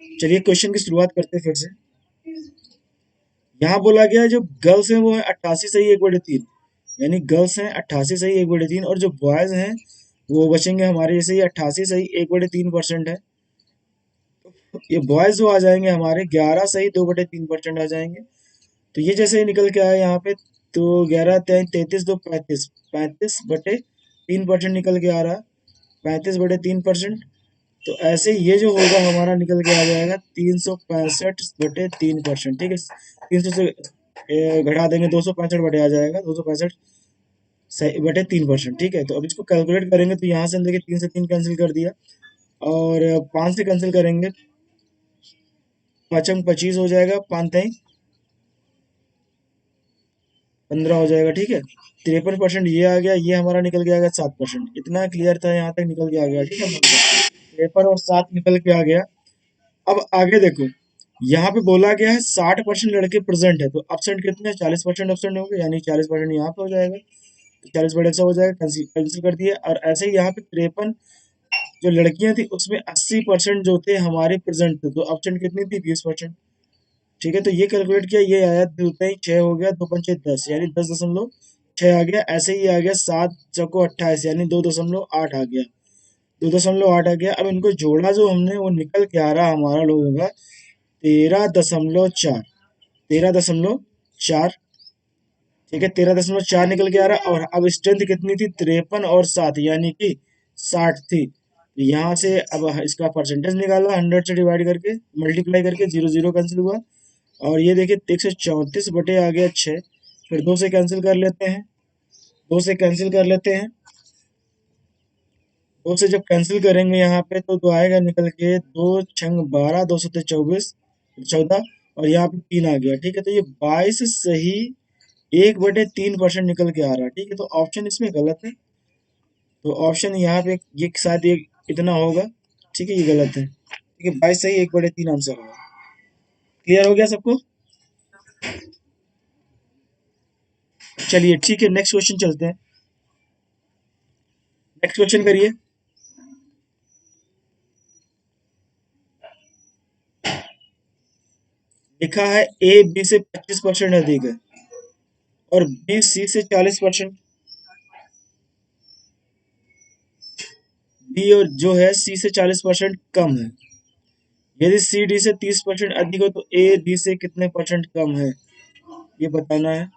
चलिए क्वेश्चन की शुरुआत करते हैं फिर से। यहाँ बोला गया है जो गर्ल्स हैं वो है 88 सही 1/3, यानी गर्ल्स हैं 88 सही 1/3, और जो बॉयज हैं वो बचेंगे हमारे जैसे ही 88 सही 1/3% है। ये बॉयज जो आ जाएंगे हमारे 11 सही 2/3% आ जाएंगे। तो ये जैसे ही निकल के आया यहाँ पे, तो 11 33 2 35, 35/3% निकल के आ रहा है, 35/3%। तो ऐसे ये जो होगा हमारा निकल के आ जाएगा 365/3%। ठीक है, 300 से घटा देंगे 265 बटे आ जाएगा, 265/3%। ठीक है, तो अब इसको कैलकुलेट करेंगे तो यहाँ से हम देखिए 3 से 3 कैंसिल कर दिया, और 5 से कैंसिल करेंगे, 5×25 हो जाएगा, 5×15 हो जाएगा। ठीक है, 53% ये आ गया, ये हमारा निकल के आ गया 7%। इतना क्लियर था, यहाँ तक निकल के आ गया। ठीक है, 53 और 7 निकल के आ गया। अब आगे देखो, यहाँ पे बोला गया है 60% लड़के प्रेजेंट है, तो अपसेंट कितने हैं, 40% अपसेंट होंगे, यानी 40% यहाँ पे हो जाएगा, तो 40/100 हो जाएगा, कैंसिल कर दिया। और ऐसे ही यहाँ पे 53 जो लड़कियां थी उसमें 80% जो थे हमारे प्रेजेंट थे, तो अपसेंट कितनी थी, 20%। ठीक है, तो ये कैलकुलेट किया, ये आया 2×6 हो गया, 2×5 = 10, यानी 10.6 आ गया। ऐसे ही आ गया 7×4 = 28, यानी 2.8 आ गया, 2.8 आ गया। अब इनको जोड़ा जो हमने, वो निकल के आ रहा हमारा लोगों का 13.4, 13.4। ठीक है, 13.4 निकल के आ रहा। और अब स्ट्रेंथ कितनी थी, 53 और 7, यानी कि 60 थी। यहाँ से अब इसका परसेंटेज निकाला, 100 से डिवाइड करके, मल्टीप्लाई करके, 0 0 कैंसिल हुआ। और ये देखिए 134 बटे आ गया 6। फिर 2 से कैंसिल कर लेते हैं, 2 से कैंसिल कर लेते हैं, 2 से जब कैंसिल करेंगे यहाँ पे तो 2 आएगा निकल के, 2×6 = 12, 2 7 = 24, 14, और यहाँ पे 3 आ गया। ठीक है, तो ये 22 सही 1/3% निकल के आ रहा है। ठीक है, तो ऑप्शन इसमें गलत है, तो ऑप्शन यहाँ पे ये शायद ये इतना होगा। ठीक है, ये गलत है। ठीक है, 22 सही 1/3 आंसर होगा। क्लियर हो गया सबको? चलिए ठीक है, नेक्स्ट क्वेश्चन चलते हैं। नेक्स्ट क्वेश्चन करिए। लिखा है ए बी से 25% अधिक है, और बी सी से 40%। बी और जो है सी से 40% कम है। यदि सी डी से 30% अधिक हो तो ए डी से कितने परसेंट कम है, ये बताना है।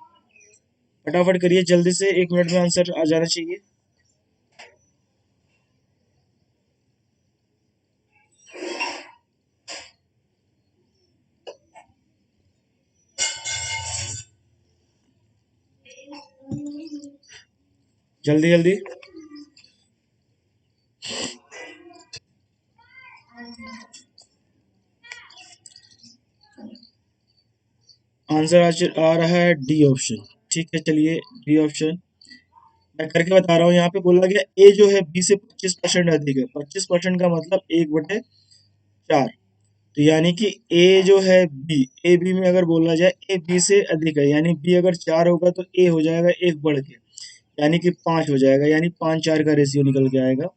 फटाफट करिए जल्दी से, 1 मिनट में आंसर आ जाना चाहिए। जल्दी जल्दी। आंसर आ रहा है डी ऑप्शन। ठीक है, चलिए डी ऑप्शन मैं करके बता रहा हूँ। यहाँ पे बोला गया ए जो है बी से 25% अधिक है। 25% का मतलब 1/4, तो यानी कि ए जो है बी, ए बी में अगर बोला जाए ए बी से अधिक है, यानी बी अगर 4 होगा तो ए हो जाएगा 1 बढ़ के, यानी कि 5 हो जाएगा, यानी 5:4 का रेशियो निकल के आएगा।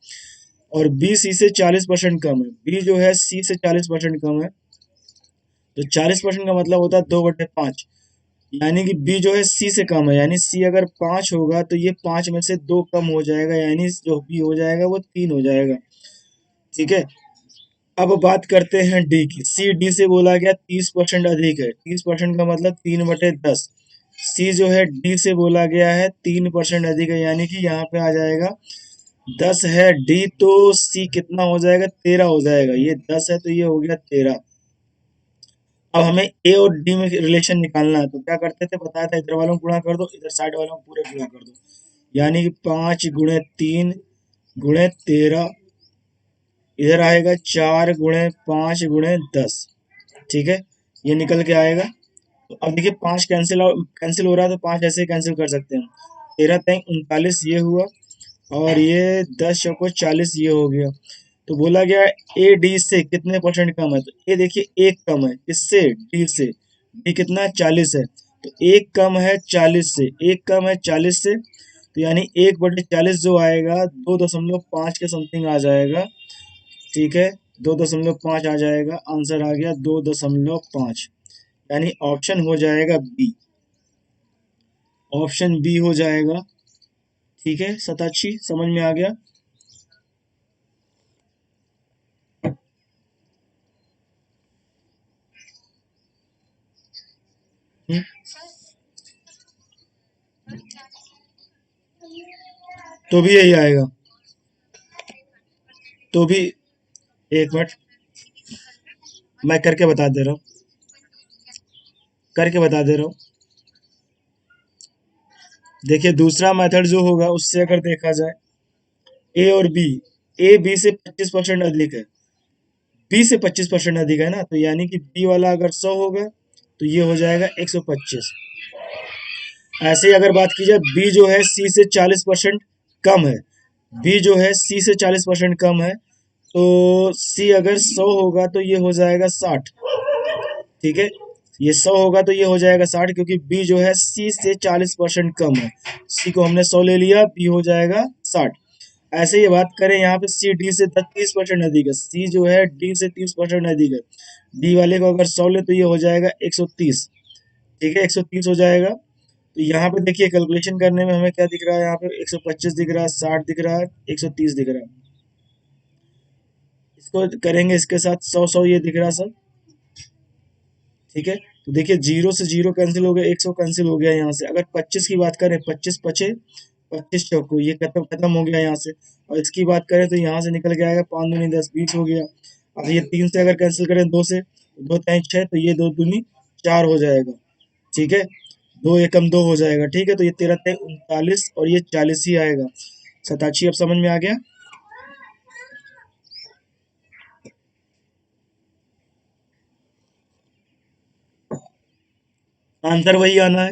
और बी सी से 40% कम है, बी जो है सी से 40% कम है, तो 40% का मतलब होता है 2/5, यानी कि बी जो है सी से कम है, यानी सी अगर 5 होगा तो ये 5 में से 2 कम हो जाएगा, यानी जो बी हो जाएगा वो 3 हो जाएगा। ठीक है, अब बात करते हैं डी की। सी डी से बोला गया 30% अधिक है, 30% का मतलब 3/10। सी जो है डी से बोला गया है 3% अधिक है, यानी कि यहाँ पे आ जाएगा 10 है डी, तो सी कितना हो जाएगा, 13 हो जाएगा। ये 10 है तो ये हो गया 13। अब हमें ए और डी में रिलेशन निकालना है, तो क्या करते थे, बताया था, इधर वालों को गुणा कर दो, इधर साइड वालों को पूरे गुणा कर दो, यानी कि 5×3 × 13, इधर आएगा 4×5 × 10। ठीक है, ये निकल के आएगा। तो अब देखिए 5 कैंसिल हो रहा है, तो 5 ऐसे कैंसिल कर सकते हैं। 13×3 = 39 ये हुआ, और ये 10×4 = 40 ये हो गया। तो बोला गया ए डी से कितने परसेंट कम है, तो ए देखिए एक कम है, किससे, डी से। डी कितना है, 40 है, तो एक कम है 40 से, एक कम है 40 से, तो यानी 1/40 जो आएगा 2.5 के समथिंग आ जाएगा। ठीक है, 2.5 आ जाएगा, आंसर आ गया 2.5, यानी ऑप्शन हो जाएगा बी। ऑप्शन बी हो जाएगा। ठीक है सताक्षी, समझ में आ गया? हम्म, तो भी यही आएगा। तो भी एक मिनट, मैं करके बता दे रहा हूँ, करके बता दे रहा हूँ। देखिए दूसरा मेथड जो होगा उससे अगर देखा जाए, ए और बी, ए बी से 25% अधिक है, बी से 25% अधिक है ना, तो यानी कि बी वाला अगर 100 होगा तो ये हो जाएगा 125। ऐसे ही अगर बात की जाए, बी जो है सी से 40% कम है, बी जो है सी से 40% कम है, तो सी अगर 100 होगा तो ये हो जाएगा 60। ठीक है, ये 100 होगा तो ये हो जाएगा 60, क्योंकि बी जो है सी से 40% कम है। सी को हमने 100 ले लिया, बी हो जाएगा 60। ऐसे ही बात करें यहाँ पे, सी डी से 30% अधिक है, सी जो है डी से 30% अधिक है, डी वाले को अगर 100 ले तो ये हो जाएगा 130। ठीक है, 130 हो जाएगा। तो यहाँ पे देखिए कैलकुलेशन करने में हमें क्या दिख रहा है, यहाँ पे 125 दिख रहा है, 60 दिख रहा है, 130 दिख रहा है। इसको करेंगे इसके साथ 100 100, ये दिख रहा है सब। ठीक है, तो देखिए जीरो से जीरो कैंसिल हो गया, 100 कैंसिल हो गया यहाँ से। अगर 25 की बात करें, 25 पचे 25 चौको, ये खत्म खत्म हो गया यहाँ से। और इसकी बात करें तो यहाँ से निकल के आएगा 5 दूनी 10, 20 हो गया। अब ये 3 से अगर कैंसिल करें, 2 से, 2 3 6, तो ये 2 दूनी 4 हो जाएगा। ठीक है, 2 एकम 2 हो जाएगा। ठीक है, तो ये 13 3 39 और ये 40 ही आएगा। सताक्षी अब समझ में आ गया? आंसर वही आना है,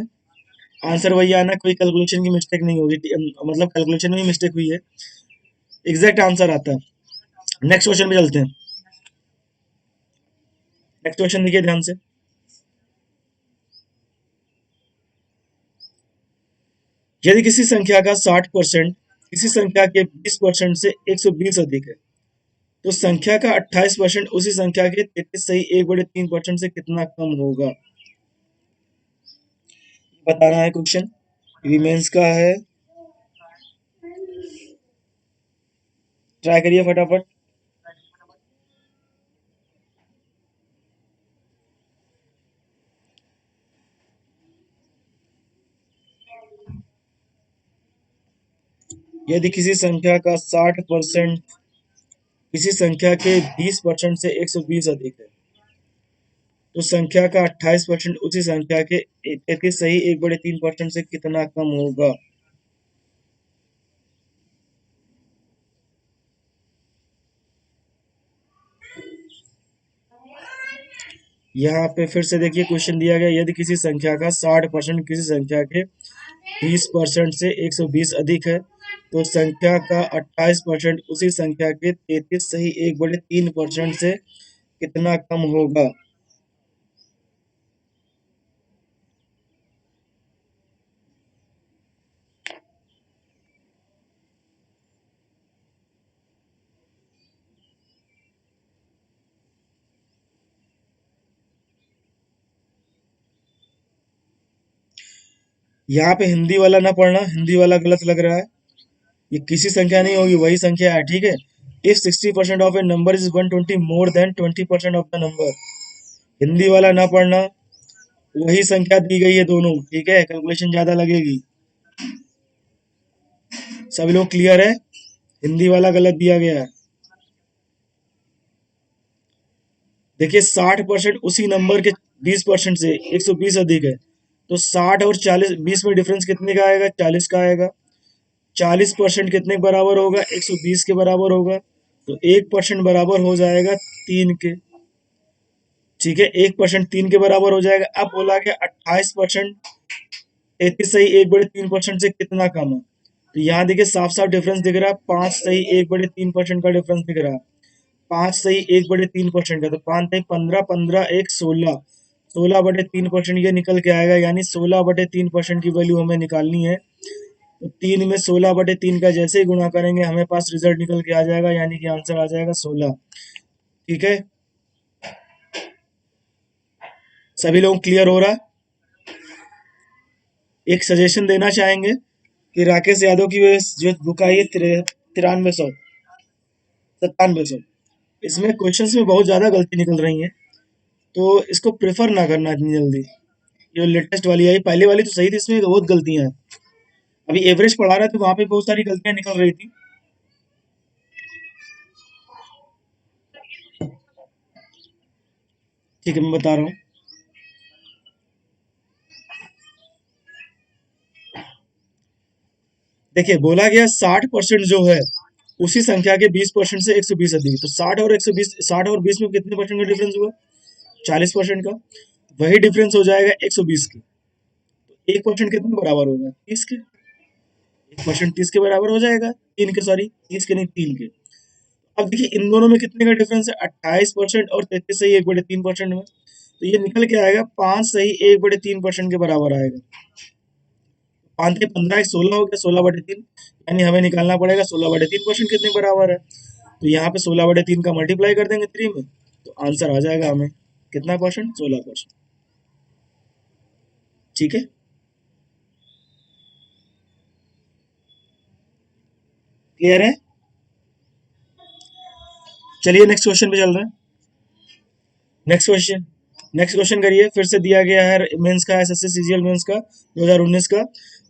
आंसर वही आना है, कोई कैलकुलेशन की मिस्टेक नहीं होगी। मतलब कैलकुलेशन में ही मिस्टेक हुई है, एग्जैक्ट आंसर आता है। नेक्स्ट क्वेश्चन पे चलते हैं। नेक्स्ट क्वेश्चन देखिए ध्यान से। यदि किसी संख्या का 60% किसी संख्या के 20% से 120 अधिक है, तो संख्या का 28% उसी संख्या के 33 सही 1/3% से कितना कम होगा? बताना है क्वेश्चन, रीमेंस का है, ट्राई करिए फटाफट। यदि किसी संख्या का 60% किसी संख्या के 20% से 120 अधिक है, तो संख्या का 28% उसी संख्या के 33 सही 1/3% से कितना कम होगा? यहाँ पे फिर से देखिए क्वेश्चन दिया गया, यदि किसी संख्या का 60% किसी संख्या के 20% से 120 अधिक है, तो संख्या का 28% उसी संख्या के 33 सही 1/3% से कितना कम होगा? यहाँ पे हिंदी वाला ना पढ़ना, हिंदी वाला गलत लग रहा है। ये किसी संख्या नहीं होगी, वही संख्या है। ठीक है, if 60% of A number is 120 more than 20% of the number, Hindi वाला ना पढ़ना, वही संख्या दी गई है दोनों। ठीक है, कैलकुलेशन ज्यादा लगेगी। सभी लोग क्लियर है? हिंदी वाला गलत दिया गया है। देखिए 60% उसी नंबर के 20% से 120 अधिक है, तो 60 और 40, 20 में डिफरेंस कितने का आएगा? 40 का आएगा। 40% कितने के बराबर होगा? 120 के बराबर होगा। तो 1% बराबर हो जाएगा 3 के। ठीक है, 1% 3 के बराबर हो जाएगा। अब बोला गया 28% 33 सही 1/3% से कितना कम है, तो यहाँ देखिए साफ साफ डिफरेंस दिख रहा है, 5 सही 1/3% का डिफरेंस दिख रहा है। 5 सही 1/3% का, तो 5 सही 15, 15 1 16, 16/3% ये निकल के आएगा, यानी 16/3% की वैल्यू हमें निकालनी है। तो 3 में 16/3 का जैसे ही गुणा करेंगे हमें पास रिजल्ट निकल के आ जाएगा, यानी कि आंसर आ जाएगा 16। ठीक है, सभी लोग क्लियर हो रहा? एक सजेशन देना चाहेंगे कि राकेश यादव की जो बुक आई है 9300 9700, इसमें क्वेश्चंस में बहुत ज्यादा गलती निकल रही है, तो इसको प्रेफर ना करना इतनी जल्दी। जो लेटेस्ट वाली आई, पहले वाली तो सही थी, इसमें बहुत गलतियां हैं। अभी एवरेज पढ़ा रहा था, वहां पे बहुत सारी गलतियां निकल रही थी। ठीक है, मैं बता रहा हूँ। देखिए, बोला गया 60% जो है उसी संख्या के 20% से 120 अधिक, तो 60 और 120, 60 और 20 में कितने परसेंट का डिफरेंस हुआ? 40% का। वही डिफरेंस हो जाएगा 120 के। 1% कितने बराबर होगा? 30 के। 1% 30 के बराबर हो जाएगा, 3 के, सॉरी 30 के नहीं, 3 के। अब देखिए इन दोनों में कितने का डिफरेंस है? 28% और 33 सही 1/3% में, तो ये निकल के आएगा 5 सही 1/3% के बराबर आएगा। 5 के 15, 16 हो गया, 16/3, यानी हमें निकालना पड़ेगा 16/3% कितने के बराबर है। तो यहाँ पे 16/3 का मल्टीप्लाई कर देंगे 3 में, तो आंसर आ जाएगा हमें कितना परसेंट? 16%। ठीक है, क्लियर है? चलिए नेक्स्ट क्वेश्चन पे चल रहे हैं। नेक्स्ट क्वेश्चन, नेक्स्ट क्वेश्चन करिए। फिर से दिया गया है मेंस का, एसएससी सीजीएल मेंस का 2019 का।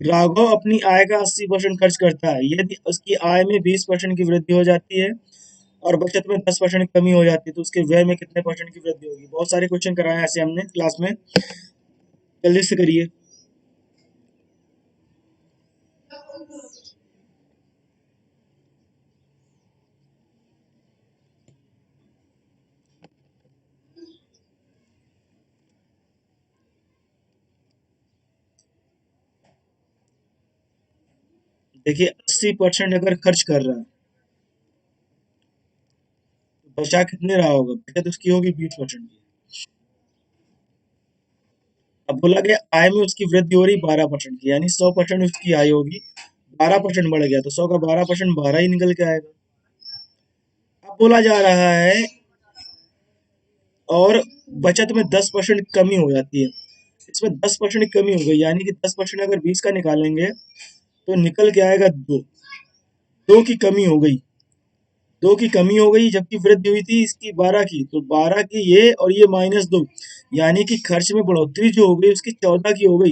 राघव अपनी आय का 80% खर्च करता है, यदि उसकी आय में 20% की वृद्धि हो जाती है और बचत में 10% की कमी हो जाती है, तो उसके व्यय में कितने परसेंट की वृद्धि होगी? बहुत सारे क्वेश्चन कराए हैं ऐसे हमने क्लास में, जल्दी से करिए। देखिए 80% अगर खर्च कर रहा है, तो बचा कितने रहा होगा? बचत उसकी होगी 20% की। अब बोला गया आय में उसकी वृद्धि हो रही 12% की, यानी 100% उसकी आय होगी, 12% बढ़ गया, तो 100 का 12% 12 ही निकल के आएगा। अब बोला जा रहा है और बचत में 10% कमी हो जाती है, इसमें 10% कमी हो गई, यानी कि 10% अगर 20 का निकालेंगे तो निकल के आएगा 2। 2 की कमी हो गई, 2 की कमी हो गई, जबकि वृद्धि हुई थी इसकी 12 की, तो 12 की ये और ये -2, यानी कि खर्च में बढ़ोतरी जो हो गई उसकी 14 की हो गई,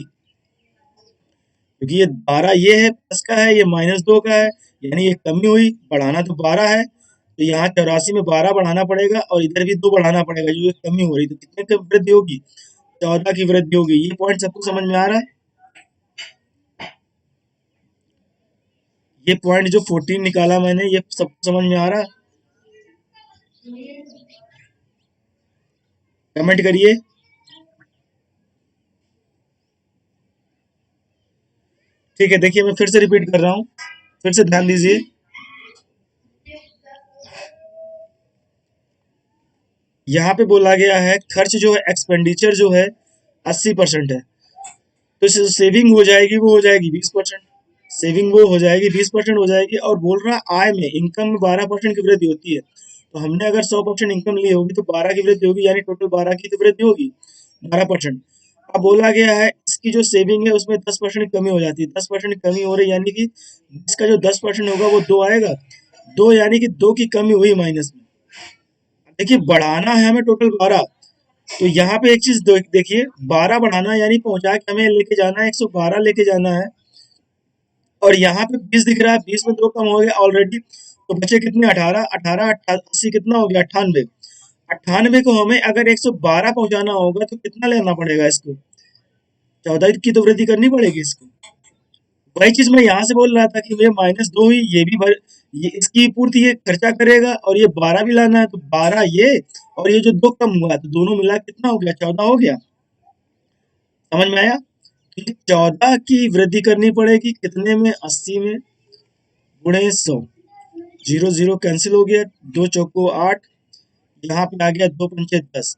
क्योंकि ये 12 ये है प्लस का है, ये -2 का है, यानी ये कमी हुई, बढ़ाना तो 12 है, तो यहाँ 84 में 12 बढ़ाना पड़ेगा और इधर भी 2 बढ़ाना पड़ेगा, जो ये कमी हो रही, तो कितने की वृद्धि होगी? 14 की वृद्धि होगी। ये पॉइंट सबको समझ में आ रहा है? ये पॉइंट जो 14 निकाला मैंने, ये सबको समझ में आ रहा है? कमेंट करिए। ठीक है, देखिए मैं फिर से रिपीट कर रहा हूँ, फिर से ध्यान दीजिए। यहाँ पे बोला गया है खर्च जो है, एक्सपेंडिचर जो है 80% है, तो सेविंग हो जाएगी, वो हो जाएगी 20%। सेविंग वो हो जाएगी 20% हो जाएगी, और बोल रहा है आय में, इनकम में 12% की वृद्धि होती है, तो हमने अगर 100% इनकम ली होगी तो 12 की वृद्धि होगी, यानी टोटल 12 की तो वृद्धि होगी, 12%। अब बोला गया है इसकी जो सेविंग है उसमें 10% की कमी हो जाती है, 10% की कमी हो रही है, यानी कि इसका जो 10% होगा वो 2 आएगा, 2 यानी कि 2 की कमी हुई माइनस में। देखिए बढ़ाना है हमें टोटल 12, तो यहाँ पे एक चीज देखिए, 12 बढ़ाना यानी पहुंचा के हमें लेके जाना है 112 लेके जाना है, और यहाँ पे 20 दिख रहा है, 20 में 2 कम हो गया ऑलरेडी, तो बचे कितने? 18, 18 80 कितना हो गया? 98। 98 को हमें अगर 112 पहुंचाना होगा तो कितना लेना पड़ेगा इसको? 14 की तो वृद्धि करनी पड़ेगी इसको। वही चीज मैं यहाँ से बोल रहा था कि ये -2 हुई, ये भी भर, ये इसकी पूर्ति ये खर्चा करेगा, और ये 12 भी लाना है, तो 12 ये, और ये जो 2 कम हुआ, तो दोनों मिला के कितना हो गया? 14 हो गया। समझ में आया? तो ये 14 की वृद्धि करनी पड़ेगी कितने में? 80 में, गुणे 100, 0 0 कैंसिल हो गया, 2 चौको 8, यहाँ पे आ गया 2 पंचे 10,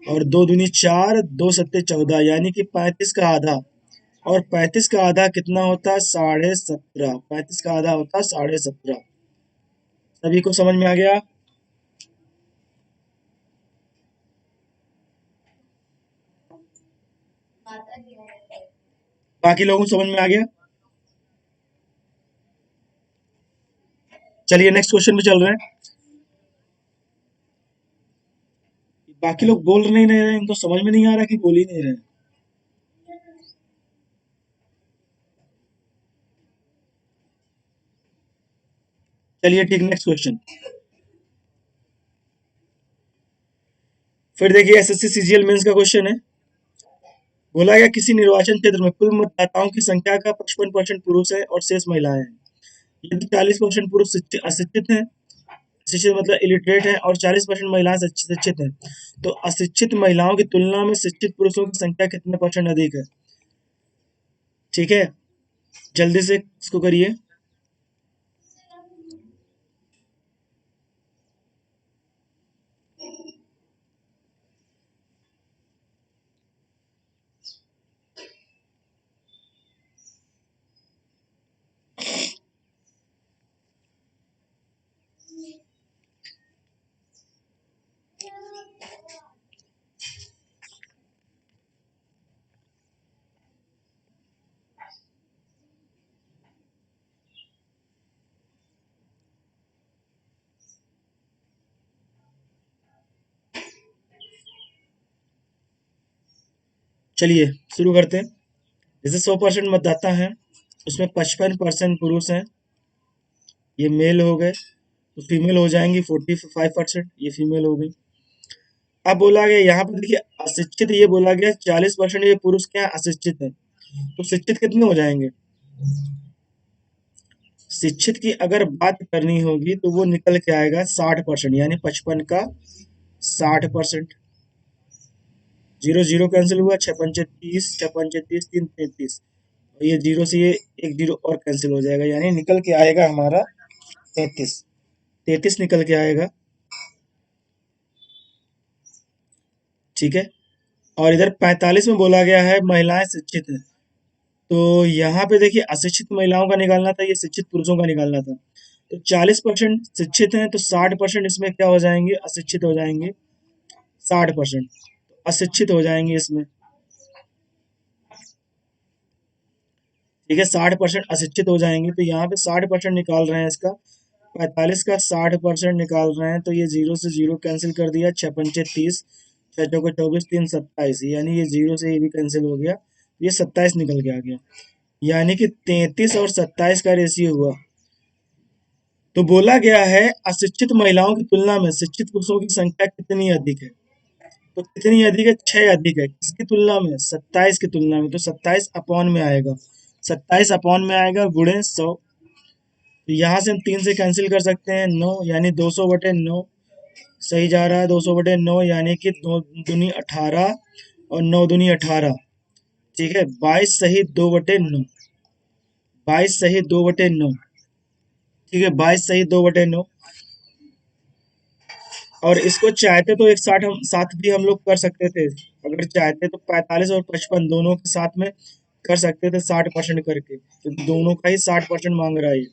और 2 दूनी 4, 2 सत्ते 14, यानी कि 35 का आधा, और 35 का आधा कितना होता है? 17.5। 35 का आधा होता है 17.5। सभी को समझ में आ गया? बाकी लोगों को समझ में आ गया? चलिए नेक्स्ट क्वेश्चन पे चल रहे हैं। बाकी लोग बोल नहीं रहे, इनको समझ में नहीं आ रहा कि बोल ही नहीं रहे। चलिए ठीक, नेक्स्ट क्वेश्चन। फिर देखिए एसएससी सीजीएल मेंस का क्वेश्चन है। बोला गया किसी निर्वाचन क्षेत्र में कुल मतदाताओं की संख्या का 55% पुरुष है और शेष महिलाएं हैं। यदि 40% पुरुष अशिक्षित हैं, शिक्षित मतलब इलिटरेट है, और 40% महिलाएं शिक्षित हैं, तो अशिक्षित महिलाओं की तुलना में शिक्षित पुरुषों की संख्या कितने परसेंट अधिक है? ठीक है, जल्दी से इसको करिए। चलिए शुरू करते हैं। जैसे 100% मतदाता हैं, उसमें 55% पुरुष हैं, ये मेल हो गए। तो फीमेल हो जाएंगी 45%, ये फीमेल हो गई। अब बोला गया यहाँ पर देखिए अशिक्षित, ये बोला गया 40% ये पुरुष क्या है, अशिक्षित है। तो शिक्षित कितने हो जाएंगे? शिक्षित की अगर बात करनी होगी तो वो निकल के आएगा 60%, यानी 55 का 60%। जीरो जीरो कैंसिल हुआ, 6 पंचे 30, 6 पंचे 30, 3 33, और ये जीरो से ये एक जीरो और कैंसिल हो जाएगा, यानी निकल के आएगा हमारा 33। 33 निकल के आएगा। ठीक है, और इधर 45 में बोला गया है महिलाएं शिक्षित हैं। तो यहाँ पे देखिए अशिक्षित महिलाओं का निकालना था, ये शिक्षित पुरुषों का निकालना था। तो 40% शिक्षित हैं, तो 60% इसमें क्या हो जाएंगे, अशिक्षित हो जाएंगे। 60% अशिक्षित हो जाएंगे इसमें। ठीक है, 60% अशिक्षित हो जाएंगे, तो यहाँ पे 60% निकाल रहे हैं इसका। 45 का 60% निकाल रहे हैं, तो ये जीरो से जीरो कैंसिल कर दिया, 6 पंचे 30, 6 चौको 24, 3 27, यानी ये जीरो से ये भी कैंसिल हो गया, ये 27 निकल के आ गया। यानी कि 33 और 27 का रेशियो हुआ। तो बोला गया है अशिक्षित महिलाओं की तुलना में शिक्षित पुरुषों की संख्या कितनी अधिक है? तो कितनी अधिक है? 6 अधिक है। किसकी तुलना में? 27 की तुलना में। तो 27 अपॉन में आएगा, 27 अपॉन में आएगा गुणे 100। तो यहाँ से हम 3 से कैंसिल कर सकते हैं, 9, यानी 200/9 सही जा रहा है। 200/9 यानी कि 2 दूनी 18 और 9 दूनी 18। ठीक है, 22 सही 2/9, 22 सही 2/9। ठीक है, 22 सही 2/9। और इसको चाहते तो एक साथ हम साथ भी हम लोग कर सकते थे, अगर चाहते तो 45 और 55 दोनों के साथ में कर सकते थे 60% करके, तो दोनों का ही 60% मांग रहा है ये।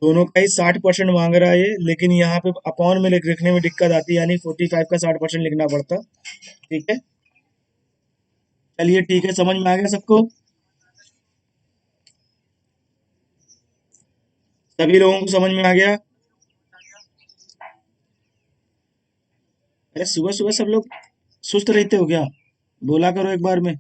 दोनों का ही 60% मांग रहा है ये, लेकिन यहाँ पे अपॉन में लिखने में दिक्कत आती है, यानी 45 का 60% लिखना पड़ता। ठीक है, चलिए ठीक है, समझ में आ गया सबको? सभी लोगों को समझ में आ गया? अरे सुबह सुबह सब लोग सुस्त रहते हो क्या? बोला करो एक बार में।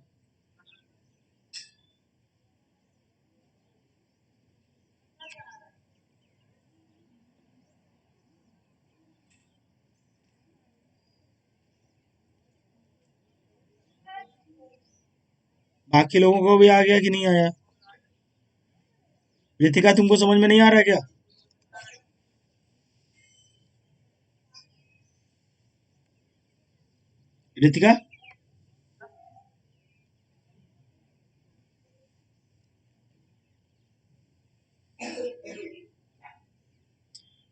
बाकी लोगों को भी आ गया कि नहीं आया? रितिका तुमको समझ में नहीं आ रहा क्या? रितिका,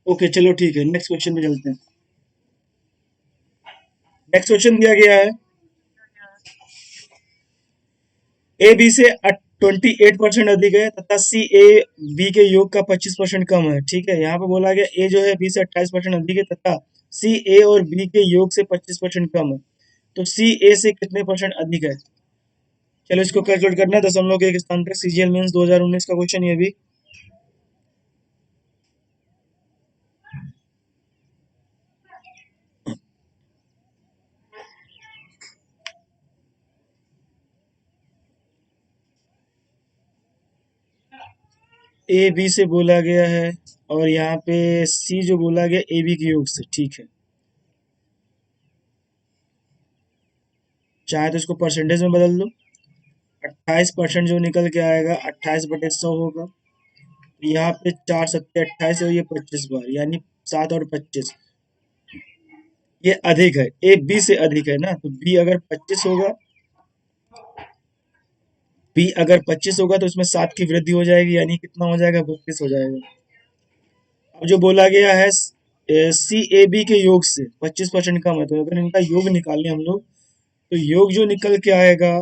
ओके चलो ठीक है, नेक्स्ट क्वेश्चन पे चलते हैं। नेक्स्ट क्वेश्चन दिया गया है ए बी से 28% अधिक है तथा सी ए बी के योग का 25% कम है। ठीक है, यहाँ पे बोला गया ए जो है बी से 28% अधिक है तथा सी ए और बी के योग से 25% कम है। तो सी ए से कितने परसेंट अधिक है? चलो इसको कैलकुलेट करना है। दशमलव के एक स्थान तक, सीजीएल मेंस 2019 का क्वेश्चन ये भी। ए बी से बोला गया है और यहाँ पे सी जो बोला गया ए बी के योग से, ठीक है। चाहे तो इसको परसेंटेज में बदल दो। 28% जो निकल के आएगा 28/100 होगा। यहाँ पे 4 7 28 और ये 25 बार, यानी 7 और 25, ये अधिक है, ए बी से अधिक है ना। तो बी अगर 25 होगा, बी अगर 25 होगा तो इसमें 7 की वृद्धि हो जाएगी, यानी कितना हो जाएगा? 32 हो जाएगा। अब जो बोला गया है सी ए बी के योग से 25% कम है, तो अगर इनका योग निकालें हम लोग, तो योग जो निकल के आएगा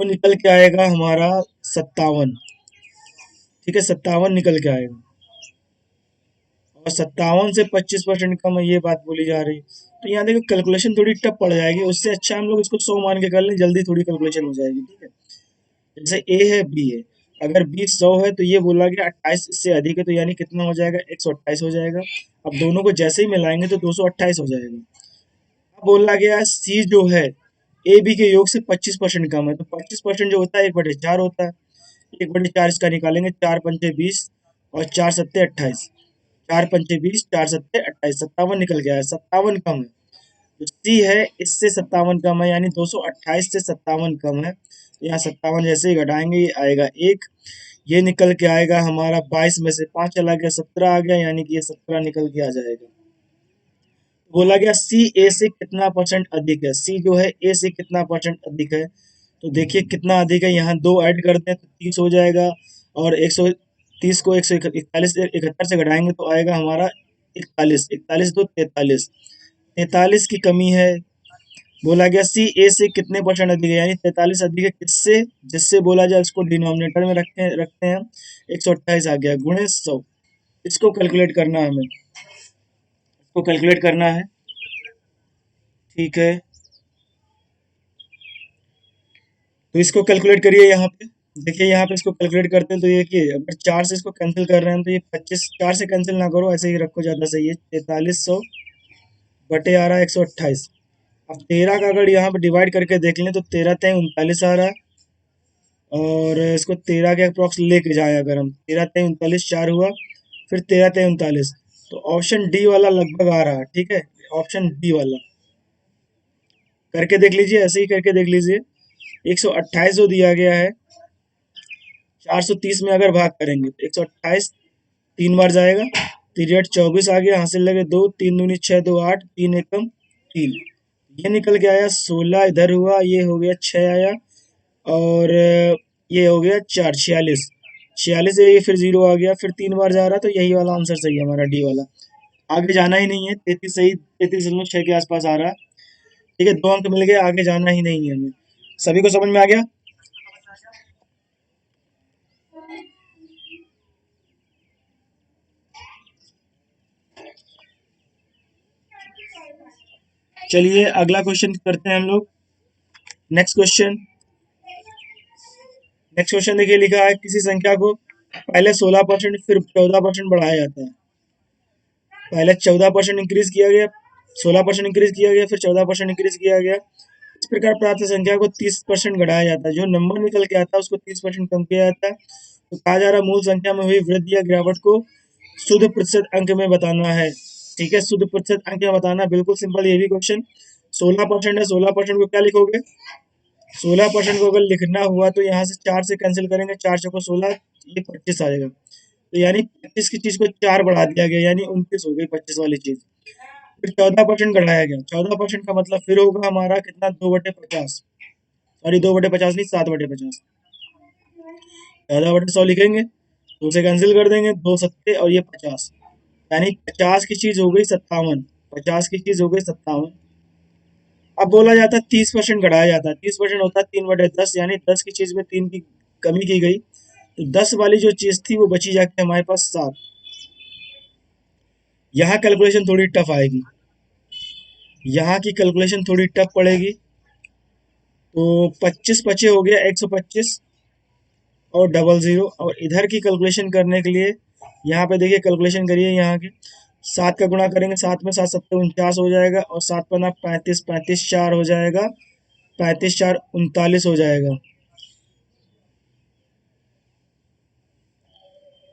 वो निकल के आएगा हमारा 57। ठीक है, 57 निकल के आएगा। और 57 से 25% कम है, ये बात बोली जा रही है। तो यहाँ देखो कैलकुलेशन थोड़ी टफ पड़ जाएगी, उससे अच्छा हम लोग इसको 100 मान के कर लें, जल्दी थोड़ी कैलकुलेशन हो जाएगी। ठीक है, जैसे ए है बी है, अगर बी 100 है तो ये बोला गया 28 इससे अधिक है, तो यानी कितना हो जाएगा? 128 हो जाएगा। अब दोनों को जैसे ही मिलाएंगे तो 228 हो जाएगा। अब बोला गया सी जो है ए बी के योग से 25% कम है, तो 25% जो होता है 1/4 होता है। 1/4 इसका निकालेंगे, 4 पंचे 20 और 4 सत्ते 28। 4 पंचे 20, 4 सत्ते 28, 57 निकल गया है, 57 कम है। तो सी है इससे 57 कम है, यानी 228 से 57 कम है। तो यहाँ 57 जैसे ही घटाएंगे ये आएगा 1, ये निकल के आएगा हमारा 22 में से 5 चला गया, 17 आ गया, यानी कि ये 17 निकल के आ जाएगा। बोला गया सी ए से कितना परसेंट अधिक है, सी जो है ए से कितना परसेंट अधिक है। तो देखिए कितना अधिक है, यहाँ 2 ऐड करते हैं तो 30 हो जाएगा, और 130 को 141 से 71 से घटाएंगे तो आएगा हमारा 41, 41 तो 43, 43 की कमी है। बोला गया सी ए से कितने परसेंट अधिक है, यानी 43 अधिक है किससे? जिससे बोला जाए उसको डिनोमिनेटर में रखते हैं, 128 आ गया गुणे 100। इसको कैलकुलेट करना है हमें, इसको कैलकुलेट करना है। ठीक है, तो इसको कैलकुलेट करिए यहाँ पे। देखिए यहाँ पे इसको कैलकुलेट करते हैं तो ये कि अगर 4 से इसको कैंसिल कर रहे हैं तो ये 25, 4 से कैंसिल ना करो, ऐसे ही रखो, ज़्यादा सही है। 4300 बटे आ रहा है 128। अब 13 का अगर यहाँ पे डिवाइड करके देख लें तो 13 तेईं 39 आ रहा है, और इसको 13 के अप्रॉक्स लेके जाए अगर हम, 13 तेईं 39 4 हुआ, फिर 13 तेईं 39, तो ऑप्शन डी वाला लगभग आ रहा है। ठीक है, ऑप्शन डी वाला करके देख लीजिए, ऐसे ही करके देख लीजिए। 128 जो दिया गया है, 430 में अगर भाग करेंगे तो 128 3 बार जाएगा, 3 8 24 आ गया, हासिल लगे 2, 3 दूनी 6, 2 8, 3 एकम 3, ये निकल के आया 16, इधर हुआ ये हो गया 6 आया, और ये हो गया 4, 46, 46 से ये फिर 0 आ गया, फिर 3 बार जा रहा, तो यही वाला आंसर सही है हमारा, डी वाला। आगे जाना ही नहीं है, 33 सही, 33.6 के आसपास आ रहा है। ठीक है, 2 अंक मिल गए, आगे जाना ही नहीं है हमें। सभी को समझ में आ गया? चलिए अगला क्वेश्चन करते हैं हम लोग। नेक्स्ट क्वेश्चन, नेक्स्ट क्वेश्चन देखिए, लिखा है किसी संख्या को पहले 16% फिर 14% बढ़ाया जाता है। पहले 14% इंक्रीज किया गया, 16% इंक्रीज किया गया, फिर 14% इंक्रीज किया गया। इस प्रकार प्राप्त संख्या को 30% घटाया जाता है। जो नंबर निकल के आता है उसको 30% कम किया जाता है। तो कहा जा रहा है मूल संख्या में हुई वृद्धि या गिरावट को शुद्ध प्रतिशत अंक में बताना है। ठीक है, शुद्ध प्रतिशत अंक में बताना, बिल्कुल सिंपल ये भी क्वेश्चन। 16% है, 16% को क्या लिखोगे? 16% को अगर लिखना हुआ तो यहाँ से 4 से कैंसिल करेंगे, 4 चौको 16, ये 25 आएगा। तो यानी 25 की चीज को 4 बढ़ा दिया गया, यानी 29 हो गई 25 वाली चीज। फिर 14% बढ़ाया गया, 14% का मतलब फिर होगा हमारा कितना? 2/50, सॉरी 2/50 नहीं, 7/50। 14/100 लिखेंगे, 2 से कैंसिल कर देंगे, 2 सत्ते और ये 50, यानी 50 की चीज हो गई 57, 50 की चीज हो गई 57। अब बोला जाता है 30% घटाया जाता है, 30% होता है 3/10, यानी 10 की चीज में 3 की कमी की गई, तो 10 वाली जो चीज थी वो बची जाके हमारे पास 7। यहाँ कैलकुलेशन थोड़ी टफ आएगी। यहाँ की कैलकुलेशन थोड़ी टफ पड़ेगी। तो 25 बचे हो गया 125 और डबल जीरो। और इधर की कैलकुलेशन करने के लिए यहाँ पे देखिए कैलकुलेशन करिए यहाँ की। 7 का गुणा करेंगे, 7 में 7 7 49 हो जाएगा, और 7 पन्ना 35, 35 4 हो जाएगा, 35 4 39 हो जाएगा।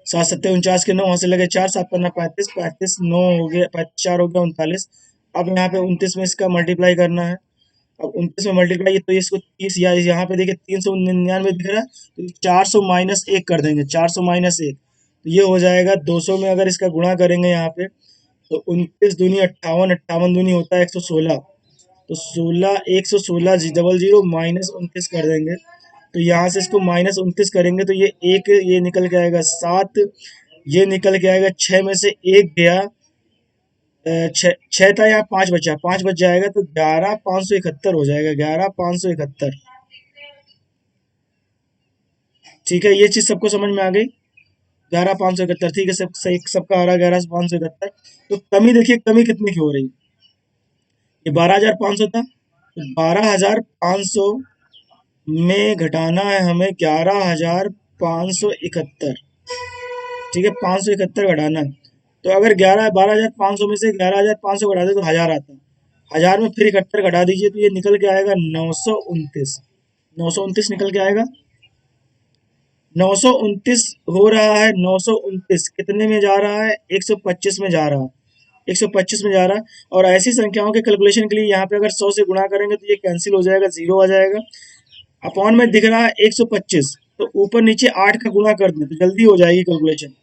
7 सत्ते 49 के 9 हाथ से लगे 4, 7 पन्ना 35, 35 9 हो गया, 35 4 हो गया 39। अब यहाँ पे 29 में इसका मल्टीप्लाई करना है। अब 29 में मल्टीप्लाई तो इसको 30, या यहाँ पे देखिए 399 दिख रहा है, तो 400 माइनस एक कर देंगे, 400 माइनस एक, तो ये हो जाएगा 200 में। अगर इसका गुणा करेंगे यहाँ पे तो 29 दूनी 58, 58 दूनी होता है 116, तो 16 116 डबल जीरो माइनस 29 कर देंगे। तो यहाँ से इसको माइनस 29 करेंगे तो ये एक ये निकल के आएगा 7, ये निकल के आएगा 6 में से एक गया, छह था यहाँ 5 बचा, 5 बच जाएगा तो 11,571 हो जाएगा, 11,571। ठीक है, ये चीज सबको समझ में आ गई। 11,571, ठीक है, सब सही, सबका आ रहा है 11,571। तो कमी देखिए, कमी कितनी की हो रही है। ये 12,500 था, तो 12,500 में घटाना है हमें 11,571। ठीक है, 571 घटाना है। तो अगर 12,500 में से 11,500 घटा दे तो 1000 आता है। 1000 में फिर 71 घटा दीजिए तो ये निकल के आएगा 929। 929 निकल के आएगा। 929 हो रहा है। 929 कितने में जा रहा है? 125 में जा रहा है। 125 में जा रहा है। और ऐसी संख्याओं के कैलकुलेशन के लिए यहाँ पे अगर 100 से गुणा करेंगे तो ये कैंसिल हो जाएगा, जीरो आ जाएगा। अपॉन में दिख रहा है 125, तो ऊपर नीचे 8 का गुणा कर दें तो जल्दी हो जाएगी कैलकुलेशन।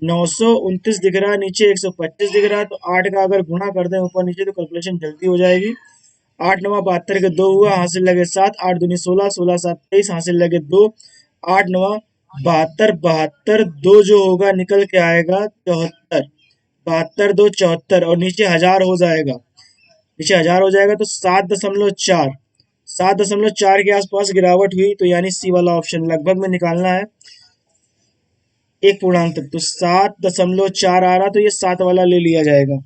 929 दिख रहा है, नीचे 125 दिख रहा है, तो 8 का अगर गुणा कर दें ऊपर नीचे तो कैलकुलेशन जल्दी हो जाएगी। 8 9 72 के 2 हुआ, हासिल लगे 7, 8 दूनी 16, 16 7 23, हासिल लगे 2, 8 9 72, 72 2 जो होगा निकल के आएगा 74। 72 2 74, और नीचे 1000 हो जाएगा। नीचे 1000 हो जाएगा तो 7.4, 7.4 के आसपास गिरावट हुई, तो यानी सी वाला ऑप्शन लगभग में निकालना है एक पूर्णांक तक। तो 7.4 आ रहा, तो ये 7 वाला ले लिया जाएगा।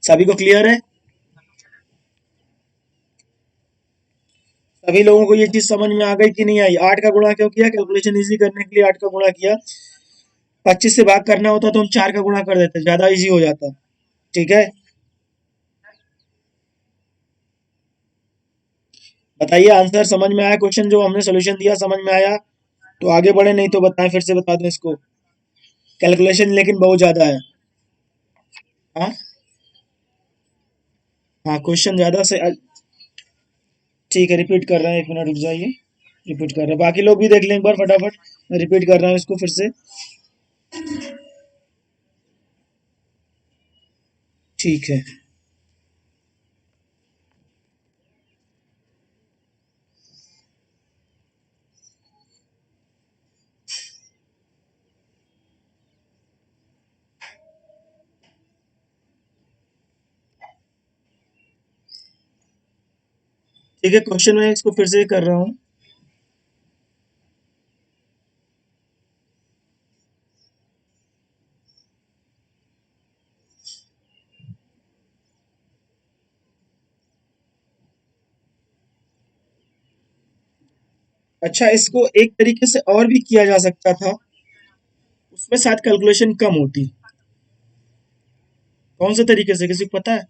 सभी को क्लियर है? सभी लोगों को ये चीज समझ में आ गई कि नहीं आई? 8 का गुणा क्यों किया? कैलकुलेशन इजी करने के लिए 8 का गुणा किया। 25 से भाग करना होता तो हम 4 का गुणा कर देते, ज्यादा इजी हो जाता। ठीक है, बताइए आंसर समझ में आया? क्वेश्चन जो हमने सोल्यूशन दिया समझ में आया तो आगे बढ़े, नहीं तो बताएं, फिर से बता दें इसको। कैलकुलेशन लेकिन बहुत ज्यादा है। हाँ हाँ, क्वेश्चन ज्यादा से। ठीक है, रिपीट कर रहे हैं, 1 मिनट रुक जाइए। रिपीट कर रहे हैं, बाकी लोग भी देख लें एक बार फटाफट। मैं रिपीट कर रहा हूँ इसको फिर से। ठीक है, ठीक है, क्वेश्चन में इसको फिर से कर रहा हूँ। अच्छा, इसको एक तरीके से और भी किया जा सकता था, उसमें शायद कैलकुलेशन कम होती। कौन से तरीके से, किसी को पता है?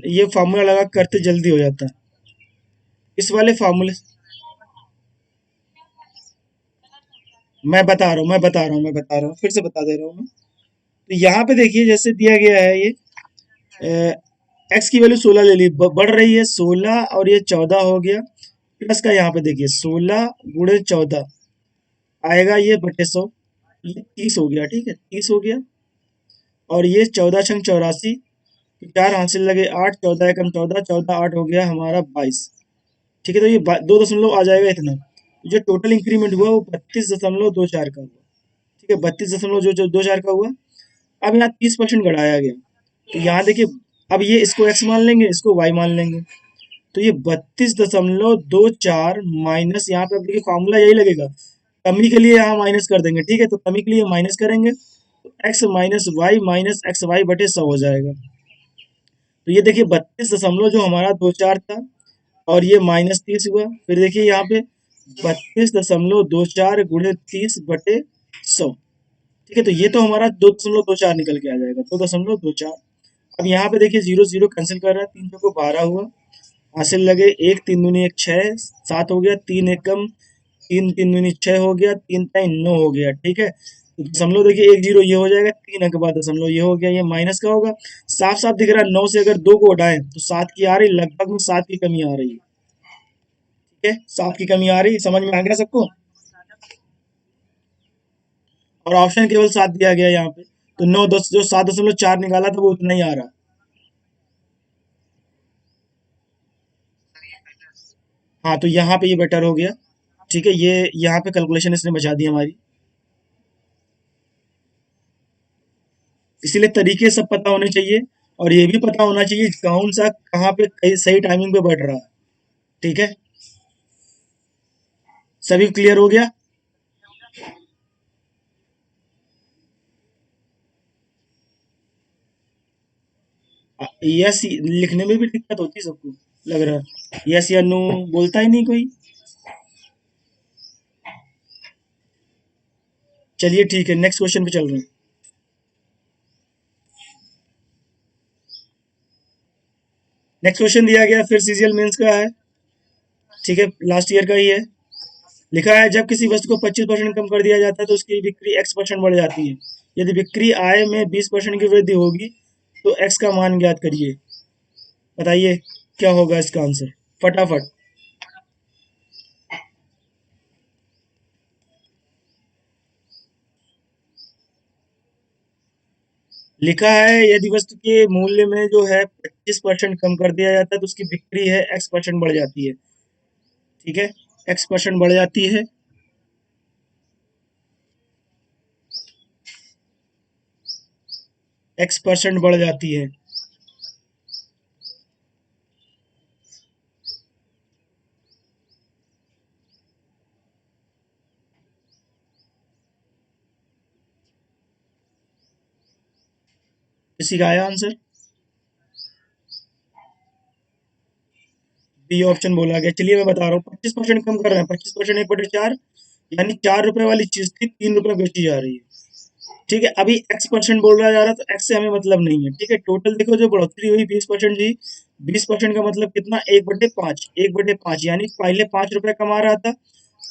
ये फार्मूला लगा करते जल्दी हो जाता है। इस वाले फार्मूले, मैं बता रहा हूँ, फिर से बता दे रहा हूँ मैं। तो यहाँ पे देखिए जैसे दिया गया है ये, एक्स की वैल्यू 16 ले ली, बढ़ रही है 16, और ये 14 हो गया। प्लस का यहाँ पे देखिए 16 गुणे 14 आएगा ये बटे 100, ये 30 हो गया। ठीक है, 30 हो गया। और ये 14 छंग 84, 4 हासिल लगे 8, 14 एकम 14, 14 8 हो गया हमारा 22। ठीक है, तो ये 2 दशमलव आ जाएगा इतना। जो टोटल इंक्रीमेंट हुआ वो 32.24 का हुआ। ठीक है, 32.24 का हुआ। अब यहाँ 30% बढ़ाया गया, तो यहाँ देखिए, अब ये इसको x मान लेंगे, इसको y मान लेंगे, तो ये 32.24 माइनस, यहाँ पे अब देखिए फॉर्मूला यही लगेगा। कमी के लिए यहाँ माइनस कर देंगे, ठीक है, तो कमी के लिए माइनस करेंगे तो x minus y minus x y बटे 100 हो जाएगा। तो ये देखिए 32 दशमलव जो हमारा 24 था और ये -30 हुआ। फिर देखिए यहाँ पे 32.24 गुणे 30/100, ठीक है, तो ये तो हमारा 2.24 निकल के आ जाएगा, 2.24। अब यहाँ पे देखिए जीरो जीरो कैंसिल कर रहा है, 3 को 12 हुआ, हासिल लगे 1 3 दूनी 1 6 7 हो गया, 3 एकम 3 3 दूनी 6 हो गया, 3 3 9 हो गया, ठीक है, तो दशमलव देखिए 1 0 ये हो जाएगा, 3 अंक बाद दशमलव ये हो गया, ये माइनस का होगा, साफ साफ दिख रहा है 9 से अगर 2 को हटाएं तो 7 की आ रही, लगभग में 7 की कमी आ रही है, ठीक है, 7 की कमी आ रही, समझ में आ गया सबको। और ऑप्शन केवल 7 दिया गया यहाँ पे, तो 9 10 जो 7.4 निकाला था वो उतना ही आ रहा। हाँ, तो यहाँ पे ये बेटर हो गया, ठीक है, ये यहाँ पे कैलकुलेशन इसने बचा दी हमारी। इसीलिए तरीके सब पता होने चाहिए और ये भी पता होना चाहिए कौन सा कहाँ पे सही टाइमिंग पे बढ़ रहा है, ठीक है, सभी क्लियर हो गया। यस लिखने में भी दिक्कत होती है सबको, लग रहा है यस या नो बोलता ही नहीं कोई। चलिए ठीक है, नेक्स्ट क्वेश्चन पे चल रहे हैं। नेक्स्ट क्वेश्चन दिया गया फिर सीजीएल मेंस का है, ठीक है, लास्ट ईयर का ही है। लिखा है जब किसी वस्तु को 25% कम कर दिया जाता है तो उसकी बिक्री x% बढ़ जाती है। यदि बिक्री आय में 20% की वृद्धि होगी तो x का मान ज्ञात करिए। बताइए क्या होगा इसका आंसर, फटाफट। लिखा है यदि वस्तु के मूल्य में जो है 25% कम कर दिया जाता है तो उसकी बिक्री है x% बढ़ जाती है, ठीक है, x% बढ़ जाती है। x% बढ़ जाती है, किसी का आया आंसर? बी ऑप्शन बोला गया। चलिए मैं बता रहा हूँ, 25% कम कर रहे हैं, 25% 1/4, यानी 4 रुपए वाली चीज थी 3 रुपए बेची जा रही है, ठीक है, अभी x% बोला जा रहा है तो x से हमें मतलब नहीं है, ठीक है, टोटल देखो जो बढ़ोतरी हुई 20% जी, 20% का मतलब कितना, 1/5, 1/5, यानी पहले 5 रुपए कमा रहा था,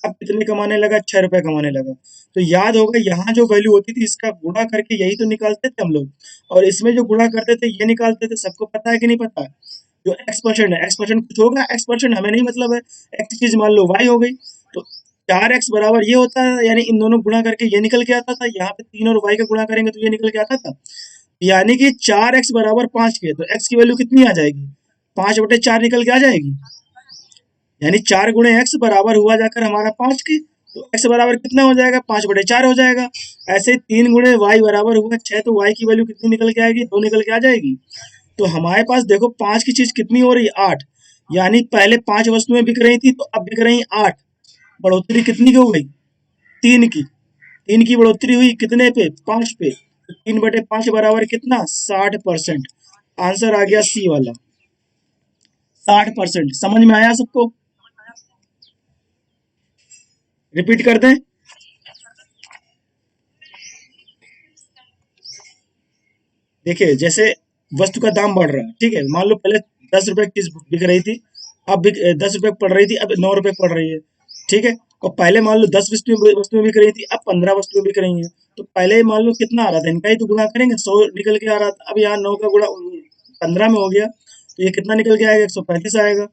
अब कितने कमाने लगा, 6 रुपए कमाने लगा। तो याद होगा यहाँ जो वैल्यू होती थी इसका गुणा करके यही तो निकालते थे हम लोग, और इसमें जो गुणा करते थे ये निकालते थे, सबको पता है कि नहीं पता? जो x% है, x% कुछ होगा, x% हमें नहीं मतलब है, x चीज मान लो y हो गई, तो 4x बराबर ये होता है, यानी इन दोनों गुणा करके ये निकल के आता था, यहाँ पे 3 और y का गुणा करेंगे तो ये निकल के आता था, यानी कि 4x बराबर 5 के, तो x की वैल्यू कितनी आ जाएगी, 5/4 निकल के आ जाएगी, यानी 4 गुणे x बराबर हुआ जाकर हमारा 5 के, तो x बराबर कितना हो जाएगा, 5/4 हो जाएगा। ऐसे 3 गुणे y बराबर हुआ 6, तो y की वैल्यू कितनी निकल के आएगी, 2 निकल के आ जाएगी। तो हमारे पास देखो 5 की चीज कितनी हो रही है, 8, यानी पहले 5 वस्तुएं बिक रही थी तो अब बिक रही 8, बढ़ोतरी कितनी की हो गई, 3 की, 3 की बढ़ोतरी हुई कितने पे, 5 पे, तो 3/5 बराबर कितना, 60%। आंसर आ गया सी वाला, 60%। समझ में आया सबको? रिपीट कर दें? देखिए जैसे वस्तु का दाम बढ़ रहा है, ठीक है, मान लो पहले 10 रुपए की चीज बिक रही थी, अब 10 रुपए पड़ रही थी, अब 9 रुपए पड़ रही है, ठीक है, और पहले मान लो 10 वस्तुएं वस्तुएं बिक रही थी, अब 15 वस्तुएं बिक रही हैं, तो पहले मान लो कितना आ रहा था, इनका ही तो गुणा करेंगे, 100 निकल के आ रहा था, अब यहाँ 9 का गुणा 15 में हो गया, तो ये कितना निकल के आएगा, 135 आएगा।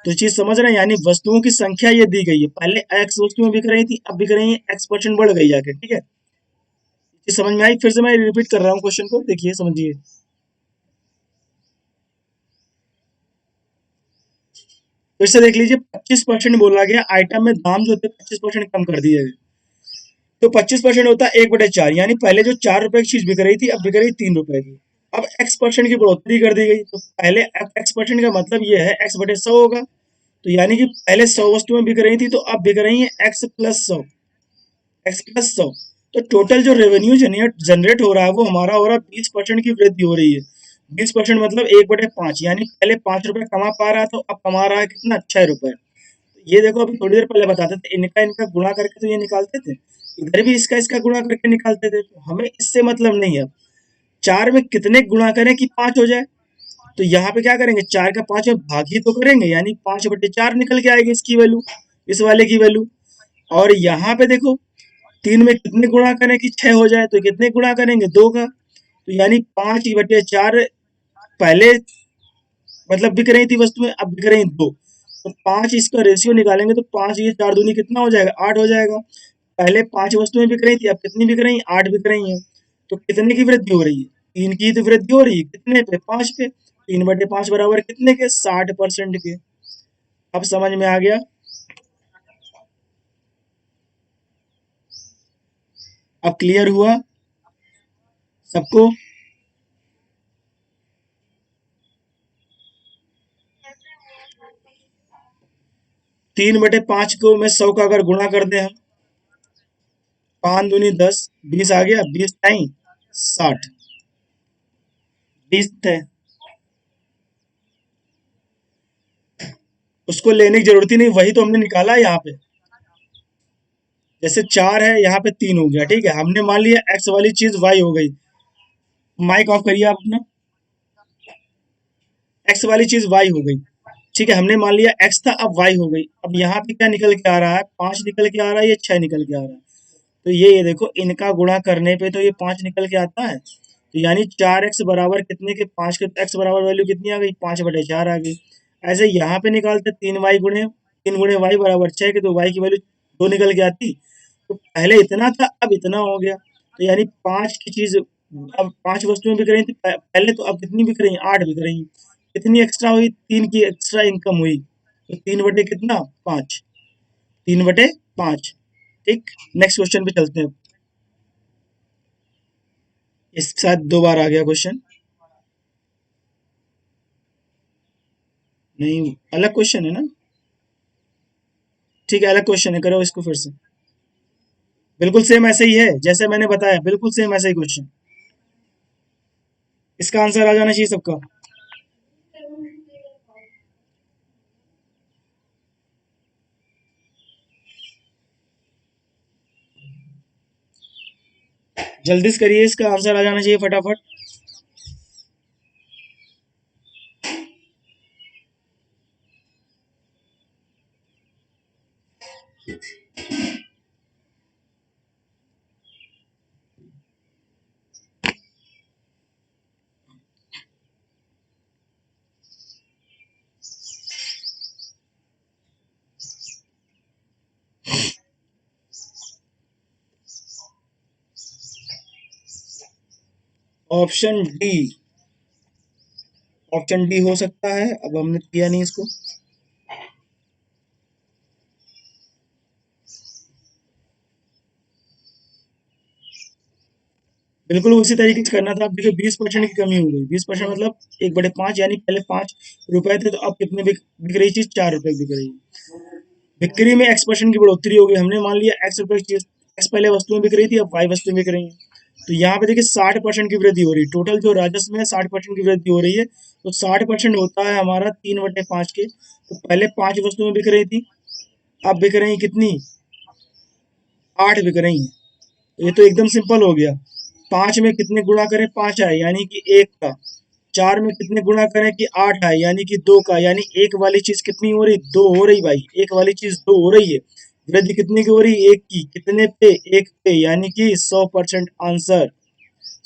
तो चीज समझ रहे हैं, यानी वस्तुओं की संख्या ये दी गई है, पहले एक्स वस्तुएं बिक रही थी, अब बिक रही है x% बढ़ गई जाके, ठीक है, चीज समझ में आई? फिर से मैं रिपीट कर रहा हूँ क्वेश्चन को, देखिए समझिए। फिर से देख लीजिए, 25% बोला गया, आइटम में दाम जो थे 25% कम कर दिए गए, तो 25% होता है 1/4, यानी पहले जो 4 रुपए की चीज बिक रही थी अब बिक रही 3 रुपए की, अब x% की बढ़ोतरी कर दी गई, तो पहले x% का मतलब ये है x/100 होगा, तो यानी कि पहले 100 वस्तुएं बिक रही थी तो अब बिक रही है x + 100, x प्लस 100। तो टोटल जो रेवेन्यू जनरेट हो रहा है वो हमारा हो रहा है 20% की वृद्धि हो रही है। 20% मतलब 1/5, यानी पहले 5 रुपए कमा पा रहा था, अब कमा रहा है कितना, 6 रुपए। ये देखो अभी थोड़ी देर पहले बताते थे इनका इनका गुणा करके तो ये निकालते थे, इधर भी इसका इसका गुणा करके निकालते थे, तो हमें इससे मतलब नहीं है। 4 में कितने गुणा करें कि 5 हो जाए, तो यहाँ पे क्या करेंगे, 4 का 5 में भाग ही तो करेंगे, यानी 5/4 निकल के आएगी इसकी वैल्यू, इस वाले की वैल्यू। और यहाँ पे देखो 3 में कितने गुणा करें कि 6 हो जाए, तो कितने गुणा करेंगे, 2 का, तो यानी 5/4 पहले मतलब बिक रही थी वस्तुएं, अब बिक रही 2, तो 5 इसका रेशियो निकालेंगे तो 5 ये 4 दूनी कितना हो जाएगा, 8 हो जाएगा। पहले 5 वस्तुएं बिक रही थी, अब कितनी बिक रही, 8 बिक रही हैं। तो कितने की वृद्धि हो रही है, 3 की तो वृद्धि हो रही है, कितने पे, 5 पे। 3/5 बराबर कितने के, 60% के। अब समझ में आ गया। अब क्लियर हुआ सबको। 3/5 को मैं 100 का अगर गुणा कर दे हम, 5 दूनी 10, 20 आ गया, 20 टाइम 60, 20 है। उसको लेने की जरूरत ही नहीं, वही तो हमने निकाला है यहाँ पे। जैसे 4 है, यहाँ पे 3 हो गया, ठीक है, हमने मान लिया एक्स वाली चीज वाई हो गई। माइक ऑफ करिए आप अपना। एक्स वाली चीज वाई हो गई, ठीक है, हमने मान लिया एक्स था, अब वाई हो गई। अब यहाँ पे क्या निकल के आ रहा है, 5 निकल के आ रहा है, ये 6 निकल के आ रहा है। तो ये देखो इनका गुणा करने पे तो ये 5 निकल के आता है, तो यानी 4x बराबर कितने के, 5 के, x बराबर वैल्यू कितनी आ गई, 5/4 आ गई। ऐसे यहाँ पे निकालते 3y गुणे 3 गुणे y बराबर 6 के, तो y की वैल्यू 2 निकल के आती। तो पहले इतना था, अब इतना हो गया, तो यानी 5 की चीज, अब 5 वस्तुएं बिक रही थी पहले, तो अब कितनी बिक रही, 8 बिक रही। कितनी एक्स्ट्रा हुई, 3 की एक्स्ट्रा इनकम हुई, तो 3 बटे कितना, 5, 3/5। ठीक, नेक्स्ट क्वेश्चन पे चलते हैं। इसके साथ 2 बार आ गया क्वेश्चन, नहीं अलग क्वेश्चन है ना, ठीक है अलग क्वेश्चन है, करो इसको फिर से। बिल्कुल सेम ऐसे ही है जैसे मैंने बताया, बिल्कुल सेम ऐसा ही क्वेश्चन। इसका आंसर आ जाना चाहिए सबका। जल्दी से करिए, इसका आंसर आ जाना चाहिए फटाफट। ऑप्शन डी, ऑप्शन डी हो सकता है, अब हमने किया नहीं इसको। बिल्कुल उसी तरीके से करना था। अब देखिए 20% की कमी हो गई, 20% मतलब 1/5, यानी पहले 5 रुपए थे, तो अब कितने बिक रही चीज, 4 रुपए बिक रही। बिक्री में x% की बढ़ोतरी हो गई, हमने मान लिया x रुपए की चीज, x पहले वस्तुएं बिक रही थी, अब y वस्तुएं बिक रही हैं। तो यहाँ पे देखिए 60% की वृद्धि हो रही है, टोटल जो राजस्व में है 60% की वृद्धि हो रही है। तो 60% होता है हमारा 3/5 के, तो पहले 5 वस्तुएं बिक रही थी, अब बिक रही कितनी, 8 बिक रही हैं। ये तो एकदम सिंपल हो गया। 5 में कितने गुणा करें, 5 आए यानी कि 1 का। 4 में कितने गुणा करें कि 8 आए यानी कि 2 का, यानी एक वाली चीज कितनी हो रही, 2 हो रही भाई, एक वाली चीज 2 हो रही है। वृद्धि कितने की हो रही, 1 की, कितने पे, 1 पे, यानी कि 100% आंसर,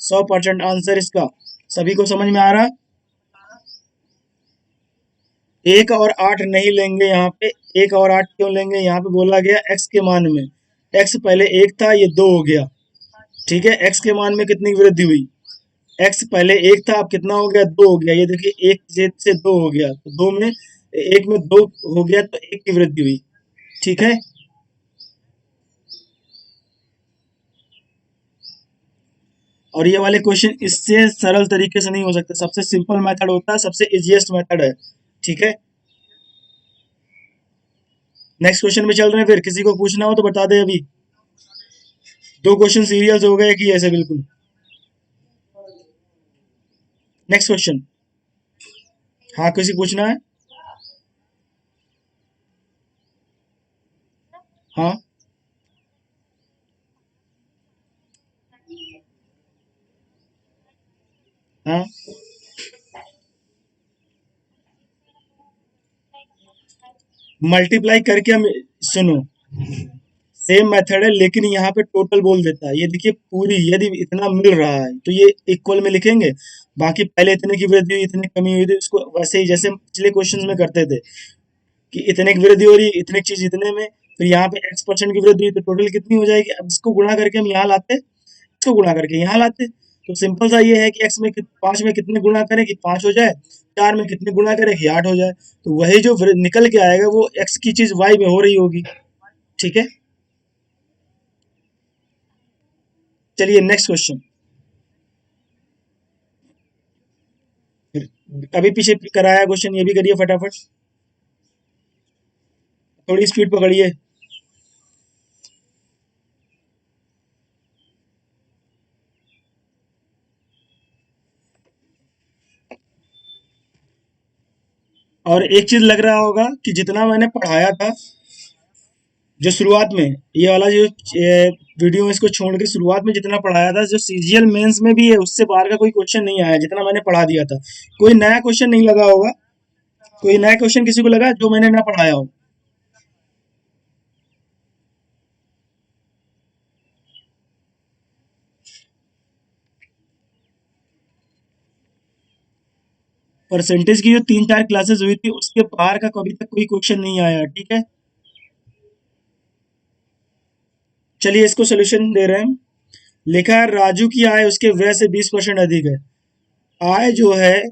100% आंसर इसका। सभी को समझ में आ रहा। 1 और 8 नहीं लेंगे यहाँ पे, 1 और 8 क्यों लेंगे, यहाँ पे बोला गया x के मान में, x पहले 1 था, ये 2 हो गया, ठीक है, x के मान में कितनी वृद्धि हुई, x पहले 1 था, अब कितना हो गया, 2 हो गया, ये देखिए 1 से 2 हो गया, तो 2 में 1 में 2 हो गया, तो 1 की वृद्धि हुई, ठीक है। और ये वाले क्वेश्चन इससे सरल तरीके से नहीं हो सकते, सबसे सिंपल मेथड होता है, सबसे इजीएस्ट मेथड है, ठीक है। नेक्स्ट क्वेश्चन में चल रहे हैं, फिर किसी को पूछना हो तो बता दे अभी। दो क्वेश्चन सीरियस हो गए कि ऐसे बिल्कुल। Next question. हाँ, किसी पूछना है? हाँ हाँ। मल्टीप्लाई करके हम, सुनो, सेम मेथड है लेकिन यहाँ पे टोटल बोल देता है। ये देखिए पूरी, यदि इतना मिल रहा है तो ये इक्वल में लिखेंगे, बाकी पहले इतने की वृद्धि हुई, इतनी कमी हुई थी, इसको वैसे ही जैसे हम पिछले क्वेश्चंस में करते थे कि इतने की वृद्धि हो रही है, इतने की चीज इतने में, फिर यहाँ पे x% की वृद्धि हुई तो टोटल कितनी हो जाएगी। अब इसको गुणा करके हम यहाँ लाते, इसको गुणा करके यहाँ लाते, तो सिंपल सा ये है कि x में 5 में कितने गुणा करें कि 5 हो जाए, 4 में कितने गुणा करें कि 8 हो जाए। तो वही जो निकल के आएगा वो x की चीज y में हो रही होगी। ठीक है, चलिए नेक्स्ट क्वेश्चन। अभी पीछे कराया क्वेश्चन, ये भी करिए फटाफट, थोड़ी स्पीड पकड़िए। और एक चीज लग रहा होगा कि जितना मैंने पढ़ाया था जो शुरुआत में, ये वाला जो वीडियो में इसको छोड़ के शुरुआत में जितना पढ़ाया था, जो सीजीएल मेंस में भी है उससे बाहर का कोई क्वेश्चन नहीं आया जितना मैंने पढ़ा दिया था। कोई नया क्वेश्चन नहीं लगा होगा? कोई नया क्वेश्चन किसी को लगा जो मैंने ना पढ़ाया हो? परसेंटेज की जो 3-4 क्लासेस हुई थी उसके बाहर का कभी तक कोई क्वेश्चन नहीं आया। ठीक है, चलिए इसको सोल्यूशन दे रहे हैं। लिखा है राजू की आय उसके व्यय से 20% अधिक है। आय जो है,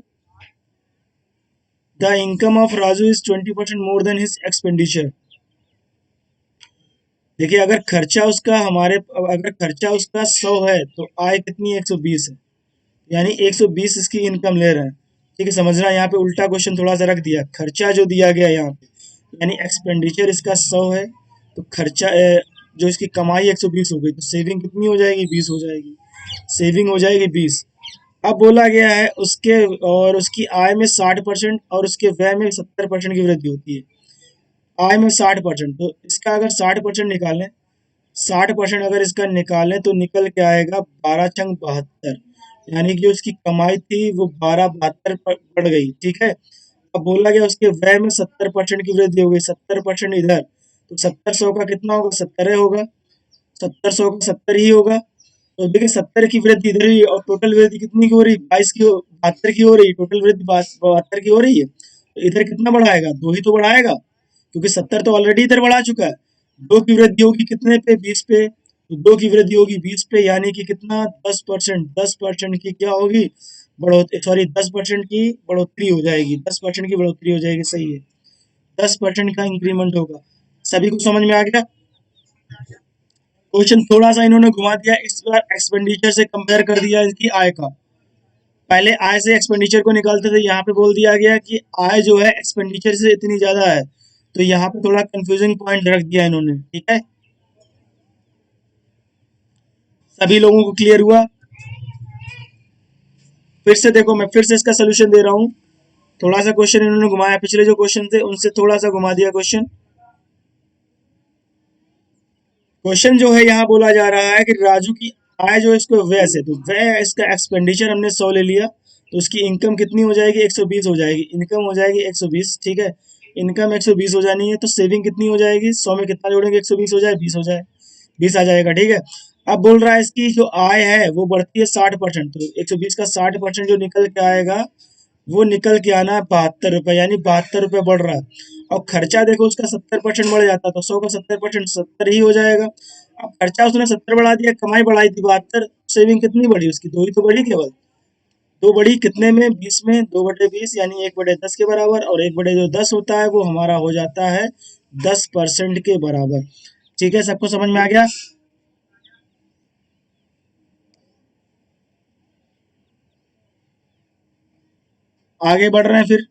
the income of Raju is 20% more than his expenditure. देखिए अगर खर्चा उसका हमारे, अगर खर्चा उसका 100 है तो आय कितनी है? 120 है, यानी 120 इसकी इनकम ले रहे हैं। ठीक है, समझना, यहाँ पे उल्टा क्वेश्चन थोड़ा सा रख दिया, खर्चा जो दिया गया यहाँ पे, यानी एक्सपेंडिचर इसका 100 है तो खर्चा जो इसकी कमाई 120 हो गई, तो सेविंग कितनी हो जाएगी? 20 हो जाएगी, सेविंग हो जाएगी 20। अब बोला गया है उसके, और उसकी आय में 60% और उसके व्यय में 70% की वृद्धि होती है। आय में 60%, तो इसका अगर 60% निकालें, 60% अगर इसका निकालें तो निकल के आएगा 12×72, यानी कि जो उसकी कमाई थी वो 12/72 बढ़ गई। ठीक है, अब बोला गया उसके व्यय में 70% की वृद्धि हो गई, 70% इधर, तो 70/100 का कितना होगा? 70 होगा, 70/100 का 70 ही होगा। तो देखिए 70 की वृद्धि इधर ही, और टोटल वृद्धि कितनी की हो रही? 72 की हो रही, टोटल वृद्धि 72 की हो रही है। तो इधर कितना बढ़ाएगा? 2 ही तो बढ़ाएगा, क्योंकि 70 तो ऑलरेडी इधर बढ़ा चुका है। 2 की वृद्धि होगी कितने पे? 20 पे, तो 2 की वृद्धि होगी 20 पे, यानी कि कितना? 10%। 10% की क्या होगी? बढ़ोतरी, सॉरी 10% की बढ़ोतरी हो जाएगी, 10% की बढ़ोतरी हो जाएगी, सही है, 10% का इंक्रीमेंट होगा। सभी को समझ में आ गया? क्वेश्चन थोड़ा सा इन्होंने घुमा दिया, इस बार एक्सपेंडिचर से कंपेयर कर दिया इनकी आय का। पहले आय से एक्सपेंडिचर को निकालते थे, यहाँ पे बोल दिया गया कि आय जो है एक्सपेंडिचर से इतनी ज्यादा है, तो यहाँ पे थोड़ा कंफ्यूजिंग पॉइंट रख दिया इन्होंने। ठीक है, सभी लोगों को क्लियर हुआ? फिर से देखो, मैं फिर से इसका सोल्यूशन दे रहा हूँ। थोड़ा सा क्वेश्चन इन्होंने घुमाया, पिछले जो क्वेश्चन थे उनसे थोड़ा सा घुमा दिया क्वेश्चन। क्वेश्चन जो है यहाँ बोला जा रहा है कि राजू की आय जो है इसको व्यय से, तो व्यय इसका एक्सपेंडिचर हमने 100 ले लिया, तो उसकी इनकम कितनी हो जाएगी? 120 हो जाएगी, इनकम हो जाएगी 120। ठीक है, इनकम 120 हो जानी है, तो सेविंग कितनी हो जाएगी? 100 में कितना जोड़ेंगे? 120 हो जाए, 20 हो जाए, 20 आ जाएगा। ठीक है, अब बोल रहा है इसकी जो आय है वो बढ़ती है 60%, तो 120 का 60% जो निकल के आएगा वो निकल के आना है 72 रुपए, यानी 72 रुपए बढ़ रहा है। और खर्चा देखो उसका 70% बढ़ जाता, तो 100 का 70% 70 ही हो जाएगा। अब खर्चा उसने 70 बढ़ा दिया, कमाई बढ़ाई थी 72, सेविंग कितनी बढ़ी उसकी? 2 ही तो बढ़ी केवल। 2 बढ़ी कितने में? 20 में, 2/20 यानी 1/10 के बराबर, और 1/10 होता है वो हमारा हो जाता है 10% के बराबर। ठीक है, सबको समझ में आ गया? आगे बढ़ रहे हैं फिर।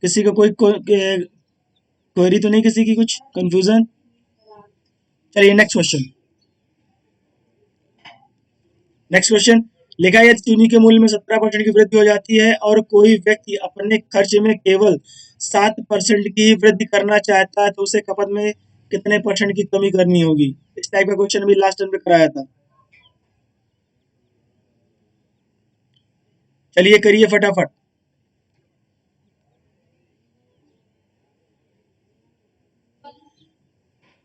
किसी को क्वेरी तो नहीं, किसी की कुछ कंफ्यूजन? चलिए नेक्स्ट क्वेश्चन। नेक्स्ट क्वेश्चन लिखा है यदि चीनी के मूल्य में 17% की वृद्धि हो जाती है और कोई व्यक्ति अपने खर्च में केवल 7% की ही वृद्धि करना चाहता है तो उसे खपत में कितने परसेंट की कमी करनी होगी। इस टाइप का क्वेश्चन भी लास्ट टाइम पे कराया था। चलिए करिए फटाफट।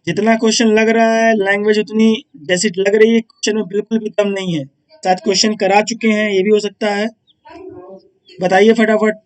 जितना क्वेश्चन लग रहा है लैंग्वेज उतनी जैसी लग रही है क्वेश्चन में बिल्कुल भी कम नहीं है। शायद क्वेश्चन करा चुके हैं ये भी हो सकता है। बताइए फटाफट।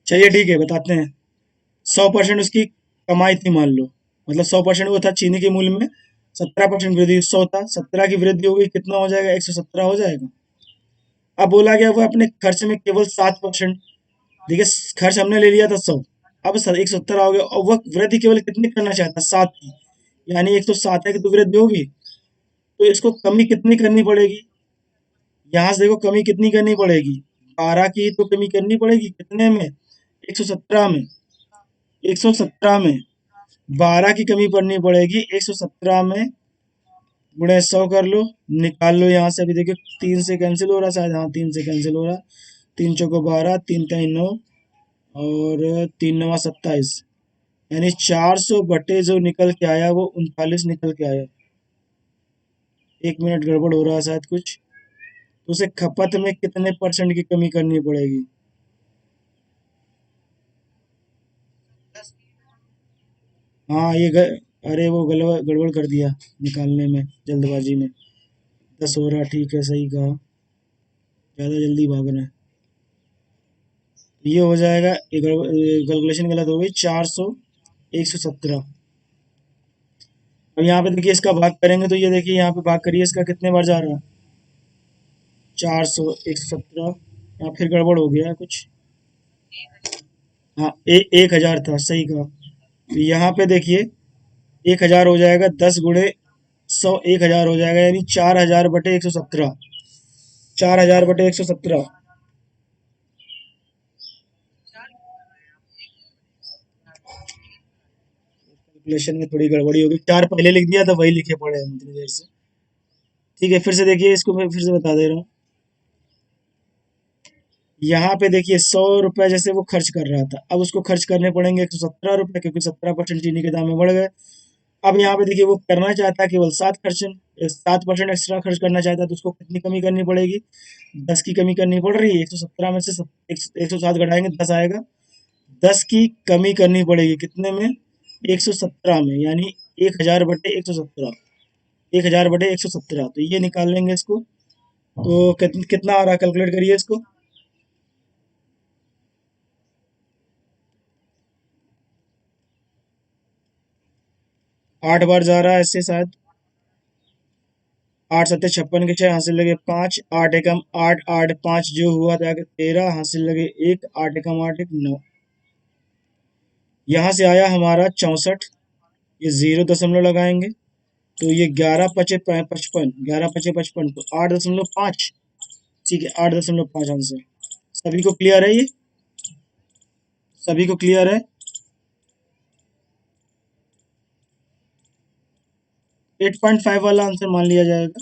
चलिए ठीक है बताते हैं। 100% उसकी कमाई थी मान लो, मतलब 100% वो था चीनी के मूल्य में, 17% वृद्धि 100 था, 17 की वृद्धि हो गई कितना हो जाएगा 117 हो जाएगा। अब बोला गया वो अपने खर्च में केवल 7%। देखिए खर्च हमने ले लिया था 100, अब 117 हो गया और वह वृद्धि केवल कितनी करना चाहता है 7 की, यानी 107 है कि तो वृद्धि होगी। तो इसको कमी कितनी करनी पड़ेगी, यहाँ से देखो कमी कितनी करनी पड़ेगी, 12 की तो कमी करनी पड़ेगी कितने में 117 में, 117 में 12 की कमी करनी पड़ेगी 117 में, गुणे 100 कर लो, निकाल लो यहाँ से। अभी देखिए 3 से कैंसिल हो रहा शायद, हाँ 3 से कैंसिल हो रहा, 3 चौको 12, 3 3 9 और 3 नवा 27, यानी 400 बटे जो निकल के आया वो 39 निकल के आया। 1 मिनट गड़बड़ हो रहा है शायद कुछ। तो उसे खपत में कितने परसेंट की कमी करनी पड़ेगी। हाँ अरे वो गड़बड़ कर दिया निकालने में जल्दबाजी में। 10 हो रहा, ठीक है सही कहा, ज़्यादा जल्दी भाग रहे हैं। ये हो जाएगा, कैलकुलेशन गलत हो गई, 400 117। अब यहाँ पे देखिए इसका भाग करेंगे तो ये देखिए यहाँ पे भाग करिए इसका कितने बार जा रहा है, 400 117, यहाँ फिर गड़बड़ हो गया है कुछ। हाँ 1000 था सही कहा। तो यहाँ पे देखिए 1000 हो जाएगा, 10 गुणे 100 1000 हो जाएगा, यानी 4000 बटे 117, 4000 बटे 117। कैलकुलेशन में थोड़ी गड़बड़ी होगी, 4 पहले लिख दिया था वही लिखे पड़े हैं इतनी देर से। ठीक है फिर से देखिए इसको मैं फिर से बता दे रहा हूँ। यहाँ पे देखिए 100 रुपए जैसे वो खर्च कर रहा था, अब उसको खर्च करने पड़ेंगे 117 रुपए, क्योंकि 17% चीनी के दाम में बढ़ गए। अब यहाँ पे देखिए वो करना चाहता है केवल 7% एक्स्ट्रा खर्च करना चाहता है, तो उसको कितनी कमी करनी पड़ेगी, 10 की कमी करनी पड़ रही है। 117 में से 107 घटाएंगे 10 आएगा, 10 की कमी करनी पड़ेगी कितने में 117 में, यानी 1000 बटे 117, 1000 बटे 117, तो ये निकाल लेंगे इसको। तो कितना आ रहा है कैलकुलेट करिए इसको। 8 बार जा रहा है ऐसे शायद, 8 7 56 के 6 हासिल लगे 5, 8 एकम 8, 8 5 जो हुआ था 13, हासिल लगे 1, 8 एकम 8 1 9, यहाँ से आया हमारा 64। ये 0 दशमलव लगाएंगे तो ये 11 पचे 55, 11 पचे 55, तो 8.5, ठीक है 8.5 आंसर। सभी को क्लियर है ये, सभी को क्लियर है। 8.5 वाला आंसर मान लिया जाएगा,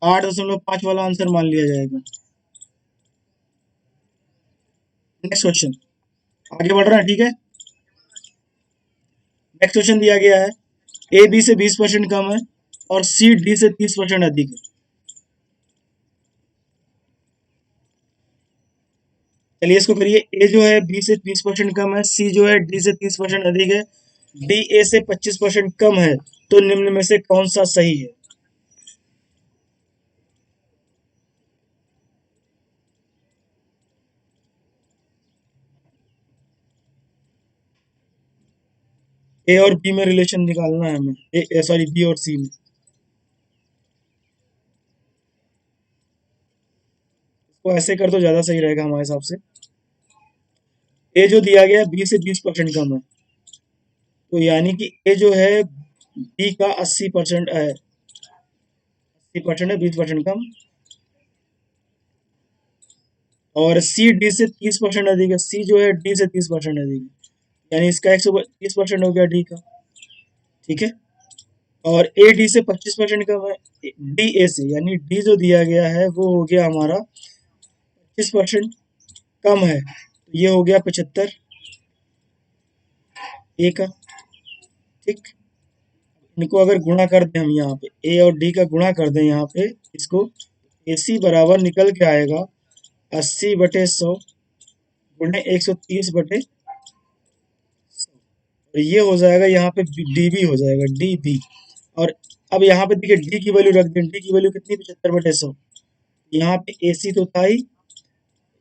8.5 वाला आंसर मान लिया जाएगा। नेक्स्ट क्वेश्चन, आगे बढ़ रहा है ठीक है। नेक्स्ट क्वेश्चन दिया गया है ए बी से 20% कम है, और सी डी से 30% अधिक है। चलिए इसको करिए, ए जो है बी से 20% कम है, सी जो है डी से 30% अधिक है, डी ए से 25% कम है, तो निम्न में से कौन सा सही है? ए और बी में रिलेशन निकालना है हमें, ए सॉरी बी और सी में। इसको ऐसे कर तो ज्यादा सही रहेगा हमारे हिसाब से। ए जो दिया गया है बी से 20% कम है, तो यानी कि ए जो है बी का 80% है, 80% है, 20% कम। और सी डी से 30% अधिक है, सी जो है डी से 30% अधिक है, यानी इसका 130% हो गया डी का। ठीक है। और ए डी से 25% कम है, डी ए से, यानी डी जो दिया गया है वो हो गया हमारा 25% कम है, तो ये हो गया 75 ए का। ठीक। इनको अगर गुणा कर दें हम यहाँ पे, ए और डी का गुणा कर दें यहाँ पे इसको, ए सी बराबर निकल के आएगा 80/100 गुणे 130/100। और ये हो जाएगा यहाँ पे डी बी हो जाएगा, डी बी। और अब यहाँ पे देखिए डी की वैल्यू रख दें, डी की वैल्यू कितनी, 75/100। यहाँ पे ए सी तो था ही,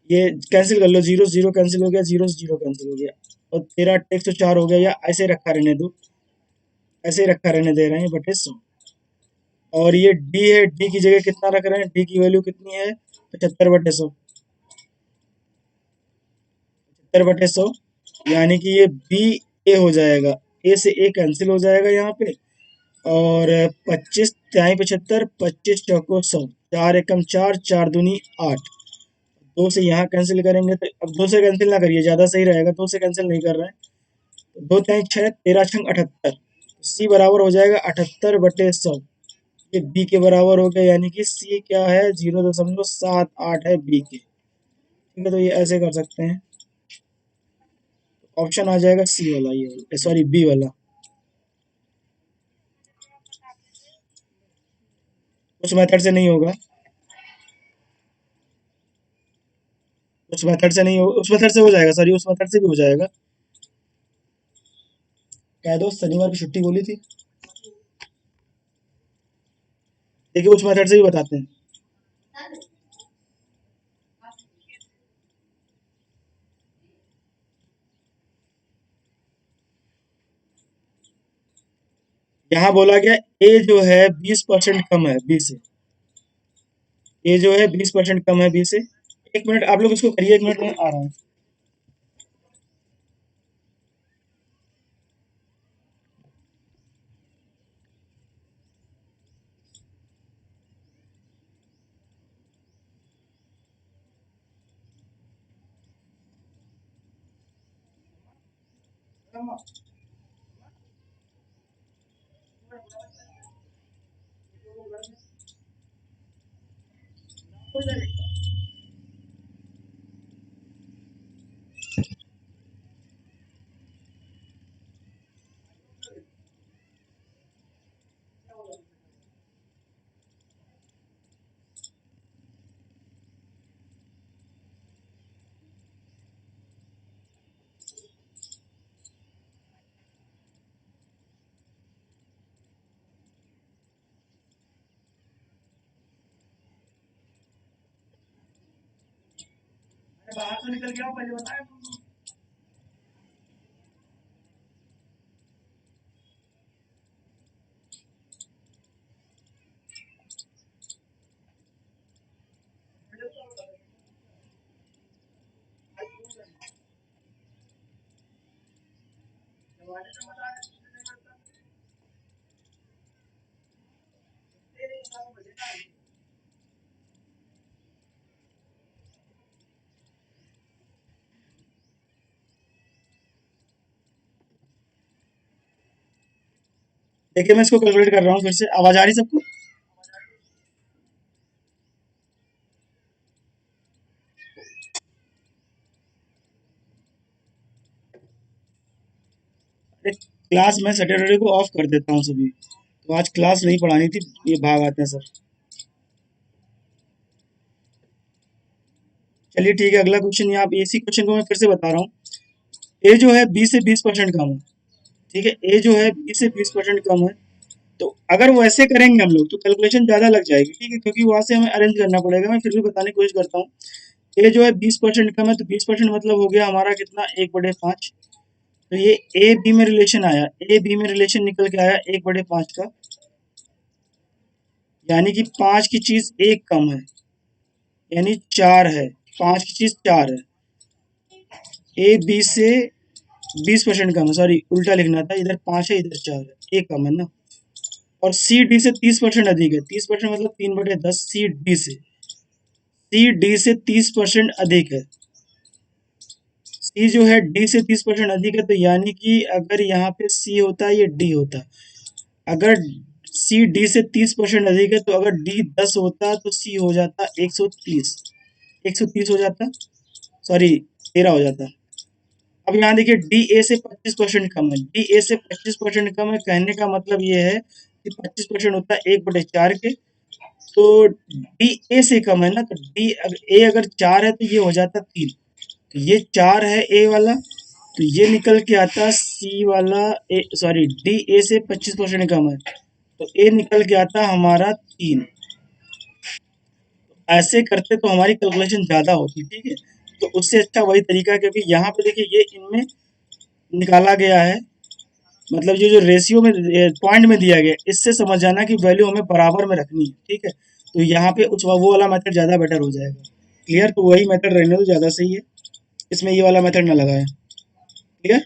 ये कैंसिल कर लो, जीरो जीरो कैंसिल हो गया, जीरो से जीरो कैंसिल हो गया, और तेरह टेक्स तो चार हो गया, या ऐसे रखा रहने दो, ऐसे रखा रहने दे रहे हैं, बटे 100। और ये डी है, डी की जगह कितना रख रहे हैं, डी की वैल्यू कितनी है, 75/100, 75/100, यानी कि ये बी ए हो जाएगा, ए से ए कैंसिल हो जाएगा यहाँ पे। और 25 त्याई 75, 25 चौको 100, चार एकम चार, चार दूनी 8, दो से यहाँ कैंसिल करेंगे, तो अब दो से कैंसिल ना करिए, ज्यादा सही रहेगा, दो से कैंसिल नहीं कर रहे हैं। तो दो त्याई 6, तेरह छंग 78, सी बराबर हो जाएगा 78/100। ये बी के बराबर हो गया, यानी कि सी क्या है, 0.78 है बी के। ठीक है, तो ये ऐसे कर सकते हैं, ऑप्शन आ जाएगा सी वाला, ये सॉरी बी वाला। उस मेथड से नहीं होगा, उस मेथड से नहीं हो, उस मेथड से हो जाएगा, सॉरी उस मेथड से भी हो जाएगा। कह दो शनिवार की छुट्टी बोली थी। देखिए उस मेथड से भी बताते हैं। यहाँ बोला गया ए जो है 20% कम है बी से, ए जो है 20% कम है बी से। एक मिनट आप लोग इसको करिए, एक मिनट में आ रहा हूँ। बाहर तो निकल गया हूँ, पहले बताया। देखिए मैं इसको कैलकुलेट कर रहा हूँ फिर से, आवाज आ रही सबको? क्लास में सैटरडे को ऑफ कर देता हूँ सभी, तो आज क्लास नहीं पढ़ानी थी, ये भाग आते हैं सब। चलिए ठीक है, अगला क्वेश्चन, यहाँ पे इसी क्वेश्चन को मैं फिर से बता रहा हूँ। ए जो है 20 से 20% कम है, ठीक है, ए जो है 20 से 20% कम है। तो अगर वो ऐसे करेंगे हम लोग तो कैलकुलेशन ज्यादा लग जाएगी, ठीक है, क्योंकि वहां से हमें अरेंज करना पड़ेगा। मैं फिर भी बताने की कोशिश करता हूँ। ए जो है 20% कम है, तो 20% मतलब हो गया हमारा कितना, 1/5। तो ये ए बी में रिलेशन आया, ए बी में रिलेशन निकल के आया 1/5 का, यानी कि 5 की चीज एक कम है, यानी 4 है। 5 की चीज 4 है। ए बी से 20% कम है, सॉरी उल्टा लिखना था, इधर 5 है इधर 4 है, एक कम है ना। और सी डी से 30% अधिक है, 30% मतलब 3/10, सी डी से 30% अधिक है। सी जो है डी से 30% अधिक है, तो यानी कि अगर यहाँ पे सी होता है, ये डी होता। अगर सी डी से 30% अधिक है, तो अगर डी 10 होता तो सी हो जाता 130, 130 हो जाता, सॉरी 13 हो जाता। अब यहाँ देखिए डी ए से 25% कम है, डी ए से 25% कम है, कहने का मतलब ये है कि 25% होता है 1/4 के। तो डी ए से कम है ना, तो डी ए अगर 4 है तो ये हो जाता 3, तो ये 4 है ए वाला, तो ये निकल के आता सी वाला, ए सॉरी डी ए से 25% कम है, तो ए निकल के आता हमारा 3। ऐसे करते तो हमारी कैलकुलेशन ज्यादा होती, ठीक है। तो उससे अच्छा वही तरीका है, क्योंकि यहाँ पे देखिए ये इनमें निकाला गया है, मतलब ये जो रेशियो में पॉइंट में दिया गया, इससे समझ जाना कि वैल्यू हमें बराबर में रखनी है, ठीक है। तो यहाँ पे उस वो वाला मेथड ज्यादा बेटर हो जाएगा। क्लियर, तो वही मेथड रहने तो ज्यादा सही है, इसमें ये वाला मेथड ना लगाए। क्लियर।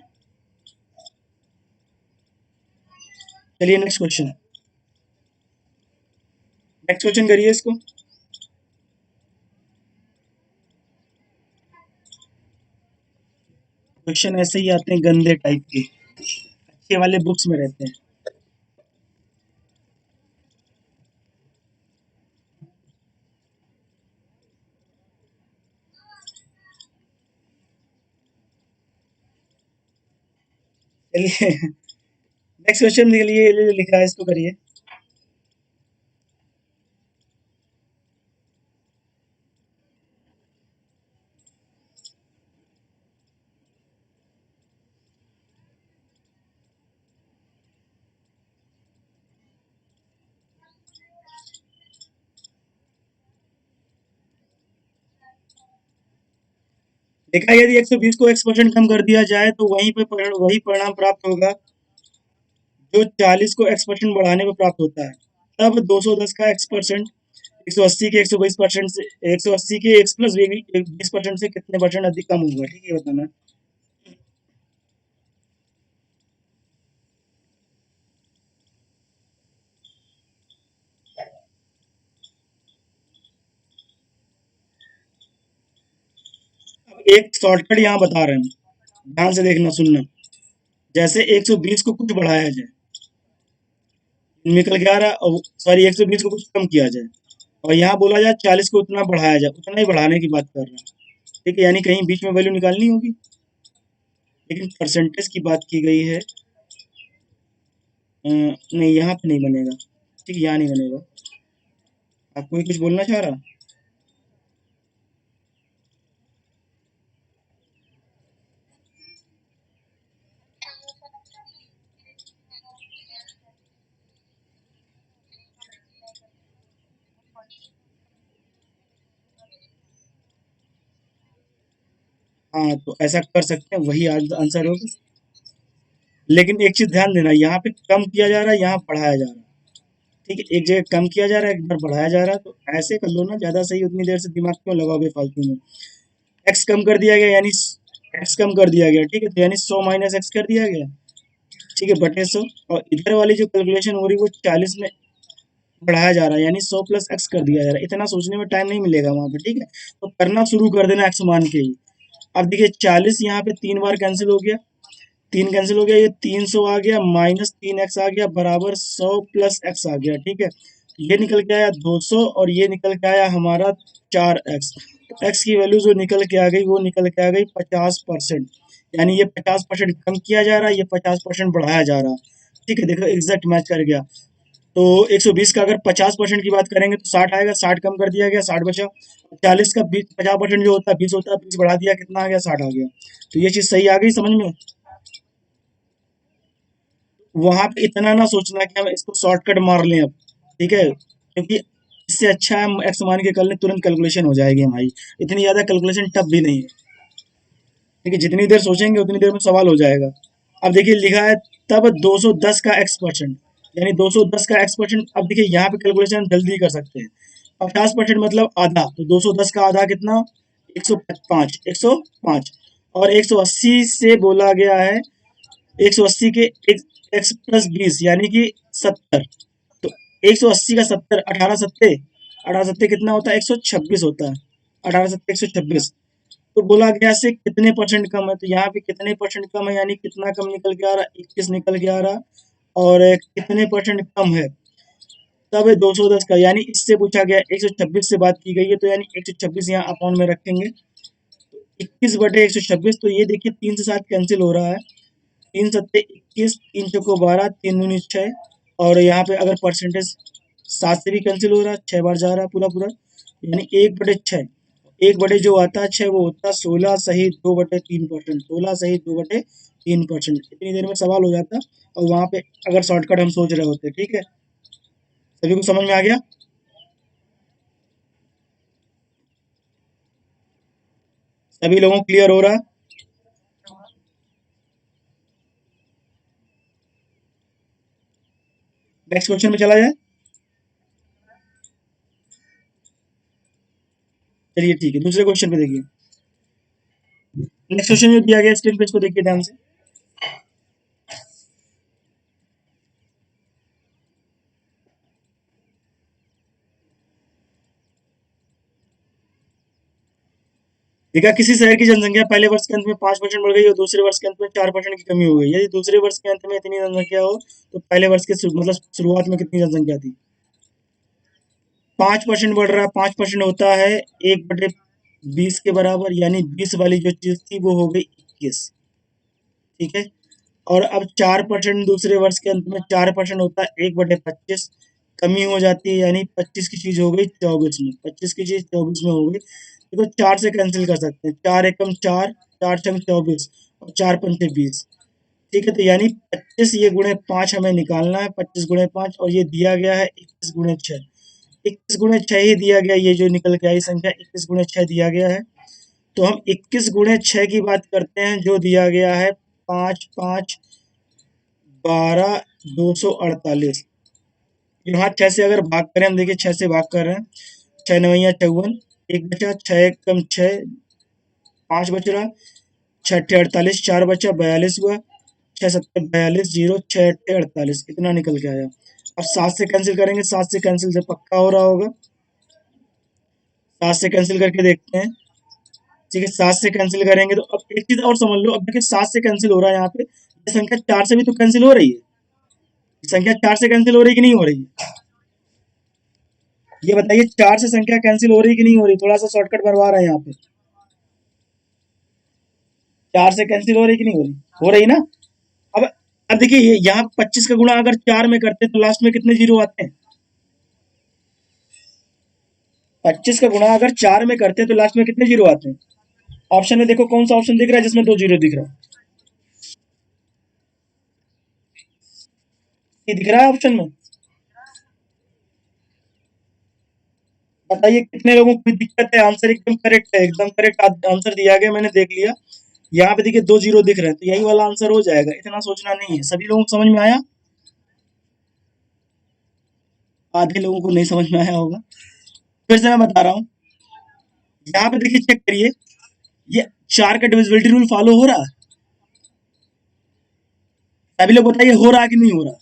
चलिए नेक्स्ट क्वेश्चन, नेक्स्ट क्वेश्चन करिए इसको। क्वेश्चन ऐसे ही आते हैं गंदे टाइप के, अच्छे वाले बुक्स में रहते हैं। चलिए नेक्स्ट क्वेश्चन के लिए लिखा है इसको करिए। देखा, यदि 120 को x% कम कर दिया जाए तो वही परिणाम प्राप्त होगा जो 40 को x% बढ़ाने पर प्राप्त होता है। तब 210 का x%, 180 के 120% से, 180 के x प्लस 20% से कितने परसेंट अधिक कम होगा, ठीक है, बताना। अब एक शॉर्टकट यहाँ बता रहे हैं, ध्यान से देखना सुनना। जैसे 120 को कुछ बढ़ाया जाए, निकल के आ रहा, सॉरी 120 को कुछ कम किया जाए, और यहाँ बोला जाए 40 को उतना बढ़ाया जाए, उतना ही बढ़ाने की बात कर रहे हैं, ठीक है, यानी कहीं बीच में वैल्यू निकालनी होगी, लेकिन परसेंटेज की बात की गई है। नहीं, यहाँ पे नहीं बनेगा, ठीक है, यहाँ नहीं बनेगा। आप कोई कुछ बोलना चाह रहा। हाँ, तो ऐसा कर सकते हैं, वही आंसर होगा। लेकिन एक चीज ध्यान देना, यहाँ पे कम किया जा रहा है, यहाँ बढ़ाया जा रहा है, ठीक है, एक जगह कम किया जा रहा है, एक बार बढ़ाया जा रहा है, तो ऐसे कर लो ना, ज्यादा सही, उतनी देर से दिमाग क्यों लगाओगे फालतू में। एक्स कम कर दिया गया, यानी एक्स कम कर दिया गया, ठीक है, तो यानी 100 माइनस एक्स कर दिया गया, ठीक है, बटे 100। और इधर वाली जो कैलकुलेशन हो रही है वो 40 में बढ़ाया जा रहा है, यानी 100 प्लस एक्स कर दिया जा रहा है। इतना सोचने में टाइम नहीं मिलेगा वहां पे, ठीक है, तो करना शुरू कर देना एक्स मान के ही। अब देखिए 40 यहाँ पे 3 बार कैंसिल हो गया, 3 कैंसिल हो गया, ये 300 आ गया, -3x आ गया, बराबर 100 प्लस एक्स आ गया, ठीक है। ये निकल के आया 200, और ये निकल के आया हमारा 4x। तो x की वैल्यू जो निकल के आ गई वो निकल के आ गई 50%, यानी ये 50% कम किया जा रहा है, ये 50% बढ़ाया जा रहा है, ठीक है, देखो एग्जैक्ट मैच कर गया। तो 120 का अगर 50% की बात करेंगे तो 60 आएगा, 60 कम कर दिया गया, 60 बचा। 40 का 50% जो होता है 20 होता है, 20 बढ़ा दिया, कितना आ गया, 60 आ गया। तो ये चीज सही आ गई समझ में। वहां पे इतना ना सोचना कि हम इसको शॉर्टकट मार लें अब, ठीक है, क्योंकि इससे अच्छा है हम एक्स मान के कर लें, तुरंत कैलकुलेशन हो जाएगी हमारी। इतनी ज्यादा कैलकुलेशन टफ भी नहीं है, ठीक है, जितनी देर सोचेंगे उतनी देर में सवाल हो जाएगा। अब देखिए लिखा है तब 210 का एक्स परसेंट, यानी 210 का एक्स परसेंट। अब देखिए यहाँ पे कैलकुलेशन हम जल्दी कर सकते हैं। 50% मतलब आधा, तो 210 का आधा कितना, 105, 105। और 180 से बोला गया है, 180 के एक्स प्लस 20 यानी कि 70। तो 180 का 70, 18 सत्ते, 18 सत्ते कितना होता है, 126 होता है। 18 सत्ते 126। तो बोला गया से कितने परसेंट कम है, तो यहाँ पे कितने परसेंट कम है, यानी कितना कम निकल के आ रहा है, 21 निकल के आ रहा। और कितने परसेंट कम है, तब 210 का, यानी इससे पूछा गया 126 से बात की गई है, तो यानी 126 यहाँ अपॉन में रखेंगे। 21/126, तो ये देखिए 3 से 7 कैंसिल हो रहा है। 3 सत्ते 21, 3 चौको 12, 3 दूनी 6। और यहाँ पे अगर परसेंटेज 7 से भी कैंसिल हो रहा है, 6 बार जा रहा है पूरा पूरा, यानी 1/6। 1 बटे जो आता है 6, वो होता है 16 सही 2/3%, 16 सही 2/3%। इतनी देर में सवाल हो जाता, और वहां पे अगर शॉर्टकट हम सोच रहे होते, ठीक है। सभी को समझ में आ गया? सभी लोगों को क्लियर हो रहा है? नेक्स्ट क्वेश्चन में चला जाए। चलिए ठीक है, दूसरे क्वेश्चन पे देखिए। नेक्स्ट क्वेश्चन जो दिया गया स्क्रीन पे, इसको देखिए ध्यान से। देखा, किसी शहर की जनसंख्या पहले वर्ष के अंत में 5% बढ़ गई और दूसरे वर्ष के अंत में 4% की कमी हो गई। यदि दूसरे वर्ष के अंत में इतनी जनसंख्या हो तो पहले वर्ष के मतलब शुरुआत में कितनी जनसंख्या थी? 5% बढ़ रहा है, 5% होता है 1/20 के बराबर, यानी 20 वाली जो चीज थी वो हो गई 21, ठीक है। और अब 4% दूसरे वर्ष के अंत में 4% होता है 1/25, कमी हो जाती है, यानी 25 की चीज हो गई 24 में, 25 की चीज 24 में हो गई। देखो 4 से कैंसिल कर सकते हैं, 4 एकम 4, 4 छंग 24, और 4 पंचे 20, ठीक है। तो यानी 25 ये गुणे 5 हमें निकालना है, 25 गुणे 5, और ये दिया गया है 21 गुणे 6। 21 गुणे 6 ही दिया गया, ये जो निकल के आई संख्या 21 गुणे 6 दिया गया है। तो हम 21 गुणे 6 की बात करते हैं, जो दिया गया है 5, 5, 12, 248। यहाँ 6 से अगर भाग करें, हम देखिए 6 से भाग कर रहे हैं, 6 9 54, एक बचा, 6 एकम 6, 5 बच रहा, 6 8 48, 4 बचा, 42 हुआ, 6 7 42, 0, 6 8 48, इतना निकल के आया। अब 7 से कैंसिल करेंगे, 7 से कैंसिल से पक्का हो रहा होगा, 7 से कैंसिल करके देखते हैं, ठीक है। 7 से कैंसिल करेंगे तो अब एक चीज और समझ लो, अब देखिए 7 से कैंसिल हो रहा है यहाँ पे, ये संख्या 4 से भी तो कैंसिल हो रही है, संख्या 4 से कैंसिल हो रही है कि नहीं हो रही है? ये बताइए, 4 से संख्या कैंसिल हो रही है कि नहीं हो रही? थोड़ा सा शॉर्टकट बनवा रहे हैं यहाँ पे। 4 से कैंसिल हो रही है कि नहीं हो रही? हो रही ना? अब अब देखिए यहाँ 25 का गुणा अगर 4 में करते तो लास्ट में कितने जीरो आते हैं? 25 का गुणा अगर 4 में करते तो लास्ट में कितने जीरो आते हैं? ऑप्शन में देखो कौन सा ऑप्शन दिख रहा है जिसमें 2 जीरो दिख रहा है? ये दिख रहा है ऑप्शन में? बताइए कितने लोगों को दिक्कत है? आंसर एकदम करेक्ट है, एकदम करेक्ट आंसर दिया गया, मैंने देख लिया। यहाँ पे देखिए 2 जीरो दिख रहे हैं, तो यही वाला आंसर हो जाएगा, इतना सोचना नहीं है। सभी लोगों को समझ में आया? आधे लोगों को नहीं समझ में आया होगा। फिर से मैं बता रहा हूँ, यहाँ पे देखिए चेक करिए, ये 4 का डिविजिबिलिटी रूल फॉलो हो रहा है? सभी लोग बताइए हो रहा है कि नहीं हो रहा?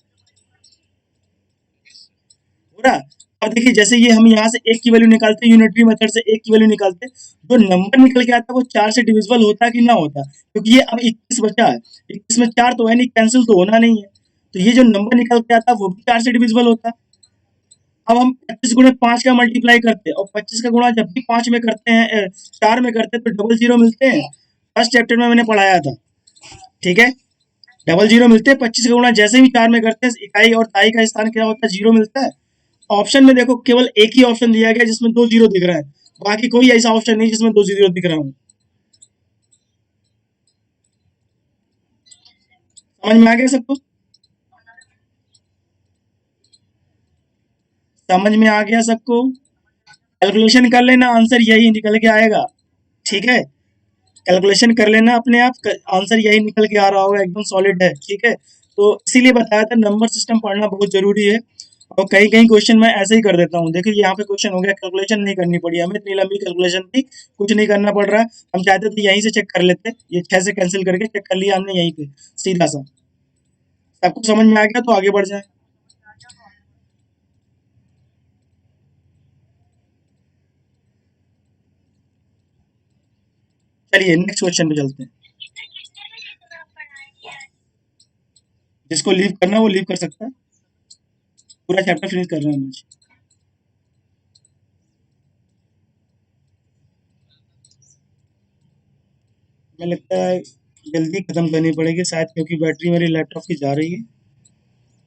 हो रहा है। अब देखिए जैसे ये हम यहाँ से एक की वैल्यू निकालते हैं, यूनिटरी मेथड से एक की वैल्यू निकालते हैं, जो नंबर निकल के आता है वो 4 से डिविजिबल होता है कि ना होता, क्योंकि ये अब 21 बचा है, 21 में 4 तो है नहीं, कैंसिल तो होना नहीं है, तो ये जो नंबर निकल के आता है वो भी 4 से डिविजिबल होता है। अब हम 25 गुणे 5 का मल्टीप्लाई करते हैं, और 25 का गुणा जब भी 5 में करते हैं, 4 में करते हैं, तो डबल जीरो मिलते हैं। फर्स्ट चैप्टर में मैंने पढ़ाया था, ठीक है। डबल जीरो मिलते हैं। 25 का गुणा जैसे ही 4 में करते हैं इकाई और ताई का स्थान क्या होता है, जीरो मिलता है। ऑप्शन में देखो केवल एक ही ऑप्शन दिया गया जिसमें दो जीरो दिख रहा है, बाकी कोई ऐसा ऑप्शन नहीं जिसमें दो जीरो दिख रहा हो। समझ में आ गया सबको? समझ में आ गया सबको? कैलकुलेशन कर लेना, आंसर यही निकल के आएगा। ठीक है, कैलकुलेशन कर लेना अपने आप, आंसर यही निकल के आ रहा होगा, एकदम सॉलिड है। ठीक है, तो इसीलिए बताया था नंबर सिस्टम पढ़ना बहुत जरूरी है। और कहीं कहीं क्वेश्चन मैं ऐसे ही कर देता हूँ। देखिए यहाँ पे क्वेश्चन हो गया, कैलकुलेशन नहीं करनी पड़ी हमें, इतनी लंबी कैलकुलेशन थी, कुछ नहीं करना पड़ रहा है। हम चाहते थे यहीं से चेक कर लेते, ये 6 से कैंसिल करके चेक कर लिया हमने यहीं पे, सीधा सा। सबको समझ में आ गया तो आगे बढ़ जाए। चलिए नेक्स्ट क्वेश्चन पे चलते हैं। जिसको लीव करना है वो लीव कर सकता है, पूरा चैप्टर फिनिश कर रहे हैं मुझे। हमें लगता है जल्दी खत्म करनी पड़ेगी शायद, क्योंकि बैटरी मेरी लैपटॉप की जा रही है।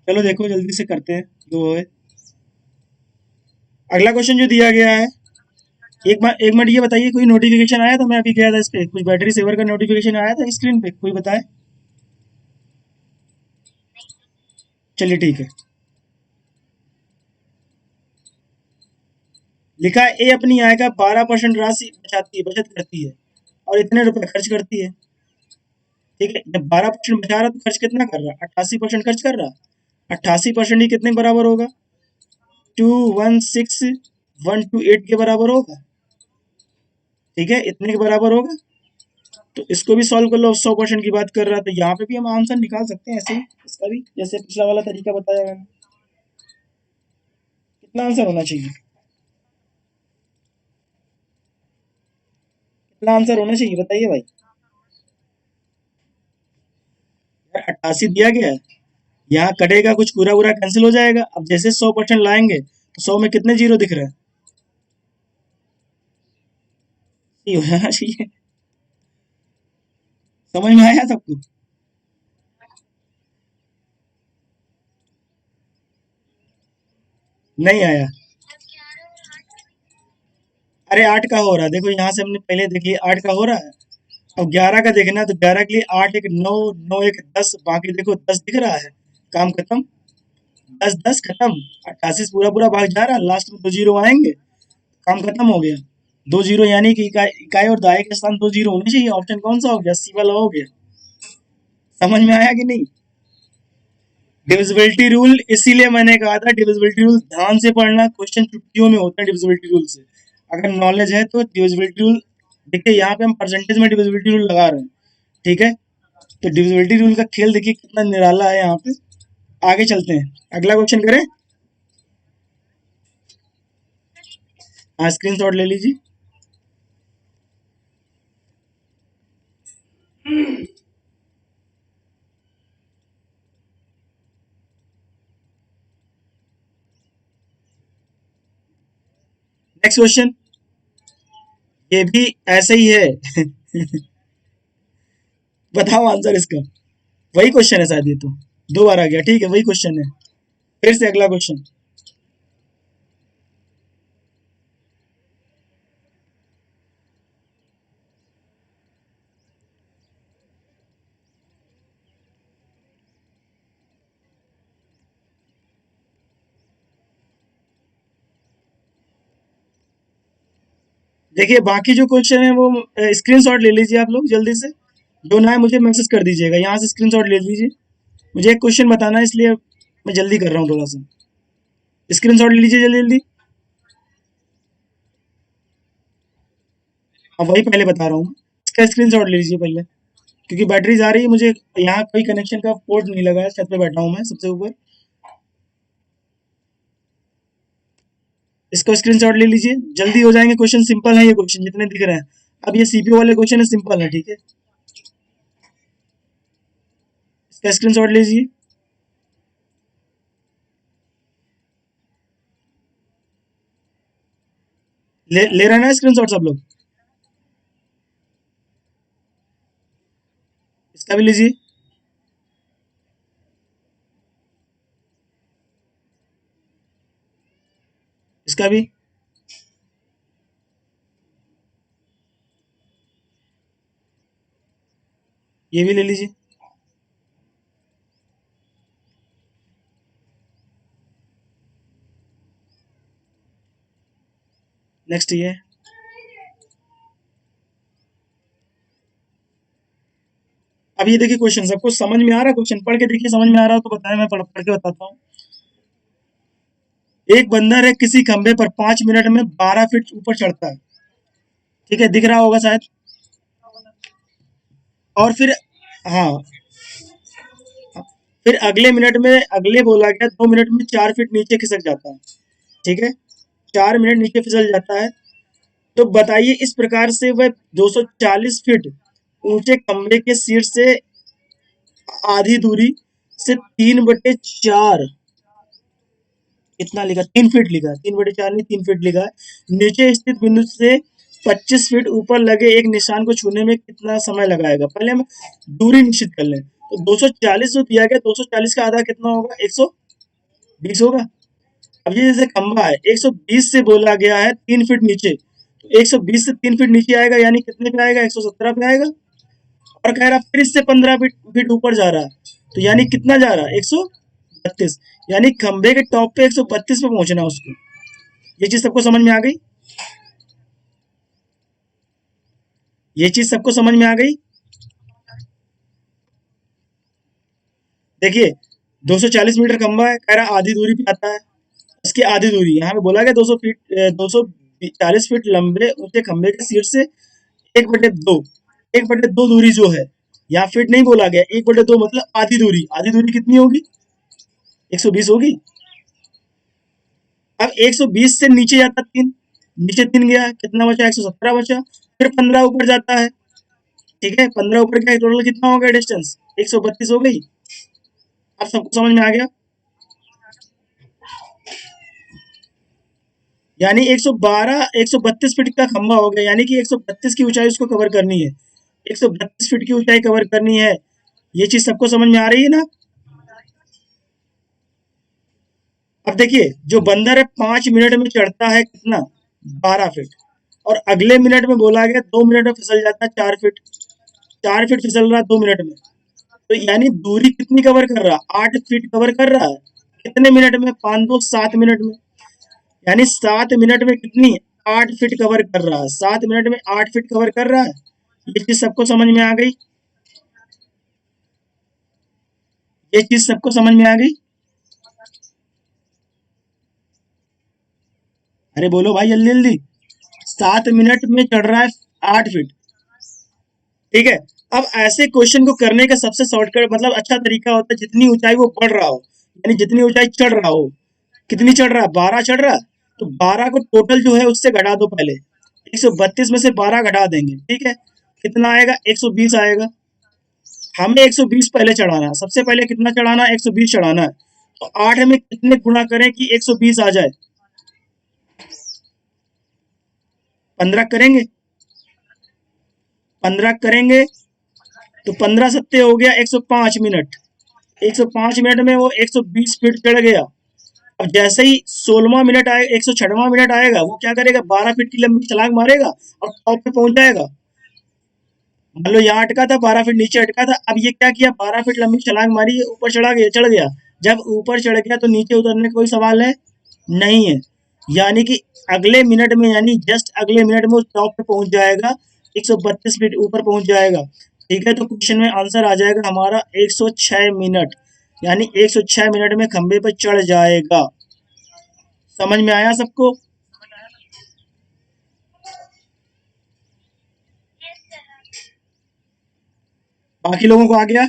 चलो देखो जल्दी से करते हैं जो है। अगला क्वेश्चन जो दिया गया है, एक मिनट ये बताइए, कोई नोटिफिकेशन आया था? मैं अभी गया था इस पे, कुछ बैटरी सेवर का नोटिफिकेशन आया था स्क्रीन पे, कोई बताए? चलिए ठीक है। लिखा है ए अपनी आय का 12% राशि बचाती है, बचत करती है और इतने रुपए खर्च करती है। ठीक है, जब 12% बचा रहा है तो खर्च कितना कर रहा है? 88% खर्च कर रहा है। 88% ही कितने के बराबर होगा? 216,128 के बराबर होगा। ठीक है, इतने के बराबर होगा। तो इसको भी सॉल्व कर लो, 100% की बात कर रहा है तो यहाँ पे भी हम आंसर निकाल सकते हैं ऐसे ही, इसका भी जैसे पिछला वाला तरीका बताया मैंने। कितना आंसर होना चाहिए? कितना आंसर होना चाहिए बताइए भाई। यार 88 दिया गया है, यहाँ कटेगा कुछ, पूरा पूरा कैंसिल हो जाएगा। अब जैसे 100% लाएंगे तो 100 में कितने जीरो दिख रहे हैं? ये हो जाना चाहिए। समझ में आया सबको? नहीं आया? अरे 8 का हो रहा है, देखो यहाँ से हमने पहले देखिए 8 का हो रहा है। अब 11 का देखना है, तो 11 के लिए 8 एक 9, 9 एक 10, बाकी देखो 10 दिख रहा है, काम खत्म। 10 10 खत्म। 88 पूरा पूरा भाग जा रहा है, लास्ट में दो जीरो आएंगे, काम खत्म हो गया। दो जीरो यानी कि इकाई इकाई और दाई के स्थान दो जीरो होने चाहिए। ऑप्शन कौन सा हो गया? सी वाला हो गया। समझ में आया कि नहीं? डिविजिबिलिटी रूल इसीलिए मैंने कहा था, डिविजिबिलिटी रूल ध्यान से पढ़ना, क्वेश्चन चुटकियों में होता है डिविजिबिलिटी रूल से। अगर नॉलेज है तो डिविजिबिलिटी रूल, देखिए यहाँ पे हम परसेंटेज में डिविजिबिलिटी रूल लगा रहे हैं। ठीक है, तो डिविजिबिलिटी रूल का खेल देखिए कितना निराला है यहाँ पे। आगे चलते हैं, अगला क्वेश्चन करें। हाँ स्क्रीन शॉट ले लीजिए। नेक्स्ट क्वेश्चन, ये भी ऐसे ही है। बताओ आंसर इसका। वही क्वेश्चन है शायद, ये तो दो बार आ गया। ठीक है, वही क्वेश्चन है, फिर से अगला क्वेश्चन। देखिए बाकी जो क्वेश्चन है वो स्क्रीनशॉट ले लीजिए आप लोग जल्दी से, जो ना है मुझे मैसेज कर दीजिएगा, यहाँ से स्क्रीनशॉट ले लीजिए। मुझे एक क्वेश्चन बताना है इसलिए मैं जल्दी कर रहा हूँ थोड़ा सा। स्क्रीनशॉट ले लीजिए जल्दी जल्दी। अब वही पहले बता रहा हूँ, इसका स्क्रीनशॉट ले लीजिए पहले, क्योंकि बैटरी जा रही है मुझे, यहाँ कोई कनेक्शन का पोर्ट नहीं लगा है, छत पे बैठा हूँ मैं सबसे ऊपर। इसको स्क्रीनशॉट ले लीजिए, जल्दी हो जाएंगे क्वेश्चन, सिंपल है ये क्वेश्चन जितने दिख रहे हैं। अब ये सीपीयू वाले क्वेश्चन है, सिंपल है। ठीक है, इसका स्क्रीनशॉट लीजिए। ले रहे हैं ना स्क्रीनशॉट सब लोग? इसका भी लीजिए। इसका भी ये भी ले लीजिए। नेक्स्ट ये अब ये देखिए क्वेश्चन सबको समझ में आ रहा है, क्वेश्चन पढ़ के देखिए समझ में आ रहा हो तो बताएं, मैं पढ़ के बताता हूँ। एक बंदर है किसी खंबे पर 5 मिनट में 12 फीट ऊपर चढ़ता है, ठीक है, दिख रहा होगा शायद। और फिर हाँ, फिर अगले मिनट में अगले बोला गया 2 मिनट में 4 फीट नीचे खिसक जाता है, ठीक है, 4 मिनट नीचे फिसल जाता है। तो बताइए इस प्रकार से वह 240 फीट ऊंचे खंबे के शीर्ष से आधी दूरी से 3/4, कितना लिखा, 3 फीट लिखा, 3/4 नहीं 3 फीट लिखा है, नीचे स्थित बिंदु से 25 फीट ऊपर लगे एक निशान को छूने में कितना समय लगाएगा। पहले हम दूरी निश्चित कर लें। तो 240 जो दिया गया, 240 का आधा कितना होगा, 120 होगा। अब ये जैसे खंबा है 120 से बोला गया है 3 फीट नीचे, तो 120 से 3 फीट नीचे आएगा, यानी कितने पे आएगा, 117 पे आएगा। और कह रहा फिर इससे 15 फीट ऊपर जा रहा है, तो यानी कितना जा रहा है, 132, यानी खंबे के टॉप पे 132 पे पहुंचना है उसको। ये चीज सबको समझ में आ गई, ये चीज सबको समझ में आ गई। देखिए 240 मीटर खंबा है, कह रहा आधी दूरी पे आता है, इसकी आधी दूरी यहाँ पे बोला गया 200 फीट, 240 फीट लंबे ऊंचे खंबे के शीर्ष से 1/2, 1/2 दूरी जो है, यहाँ फीट नहीं बोला गया, 1/2 मतलब आधी दूरी, आधी दूरी कितनी होगी, 120 होगी। अब 120 से नीचे जाता 3, नीचे 3 गया, कितना बचा, 117 बचा, फिर 15 ऊपर जाता है, ठीक है, 15 ऊपर क्या, टोटल कितना हो गया डिस्टेंस, 132 हो गई। अब सबको समझ में आ गया, यानी 112 132 फीट का खंबा हो गया, यानी कि 132 की ऊंचाई उसको कवर करनी है, 132 फीट की ऊंचाई कवर करनी है। ये चीज सबको समझ में आ रही है ना। अब देखिए जो बंदर है 5 मिनट में चढ़ता है कितना, 12 फीट, और अगले मिनट में बोला गया 2 मिनट में फिसल जाता है 4 फीट, 4 फीट फिसल रहा है 2 मिनट में, तो यानी दूरी कितनी कवर कर रहा है, 8 फीट कवर कर रहा है, कितने मिनट में, 5 2 7 मिनट में, यानी 7 मिनट में कितनी, 8 फीट कवर कर रहा है, 7 मिनट में 8 फीट कवर कर रहा है। ये चीज सबको समझ में आ गई, ये चीज सबको समझ में आ गई। अरे बोलो भाई जल्दी जल्दी, 7 मिनट में चढ़ रहा है 8 फीट, ठीक है। अब ऐसे क्वेश्चन को करने का सबसे शॉर्टकट मतलब अच्छा तरीका होता है, जितनी ऊंचाई वो बढ़ रहा हो, यानी जितनी ऊंचाई चढ़ रहा हो, कितनी चढ़ रहा है, 12 चढ़ रहा है, तो 12 को टोटल जो है उससे घटा दो पहले, 132 में से 12 घटा देंगे, ठीक है, कितना आएगा, 120 आएगा। हमें 120 पहले चढ़ाना है, सबसे पहले कितना चढ़ाना है, 120 चढ़ाना है। तो 8 में कितने गुणा करें कि 120 आ जाए, 15 करेंगे, 15 करेंगे, तो 15 सत्ते हो गया 105 मिनट, 105 मिनट में वो 120 फीट चढ़ गया। अब जैसे ही 16वां मिनट आए, 106वां मिनट आएगा, वो क्या करेगा, 12 फीट की लंबी छलांग मारेगा और टॉप पे पहुंच जाएगा। मान लो यहाँ अटका था, 12 फीट नीचे अटका था, अब ये क्या किया, 12 फीट लंबी छलांग मारी, ऊपर चढ़ा गया, चढ़ गया। जब ऊपर चढ़ गया तो नीचे उतरने का कोई सवाल है नहीं है, यानी कि अगले मिनट में, यानी जस्ट अगले मिनट में उस टॉप पे पहुंच जाएगा, 132 फीट ऊपर पहुंच जाएगा, ठीक है। तो क्वेश्चन में आंसर आ जाएगा हमारा 106 मिनट, यानी 106 मिनट में खंबे पर चढ़ जाएगा। समझ में आया सबको। बाकी लोगों को आ गया।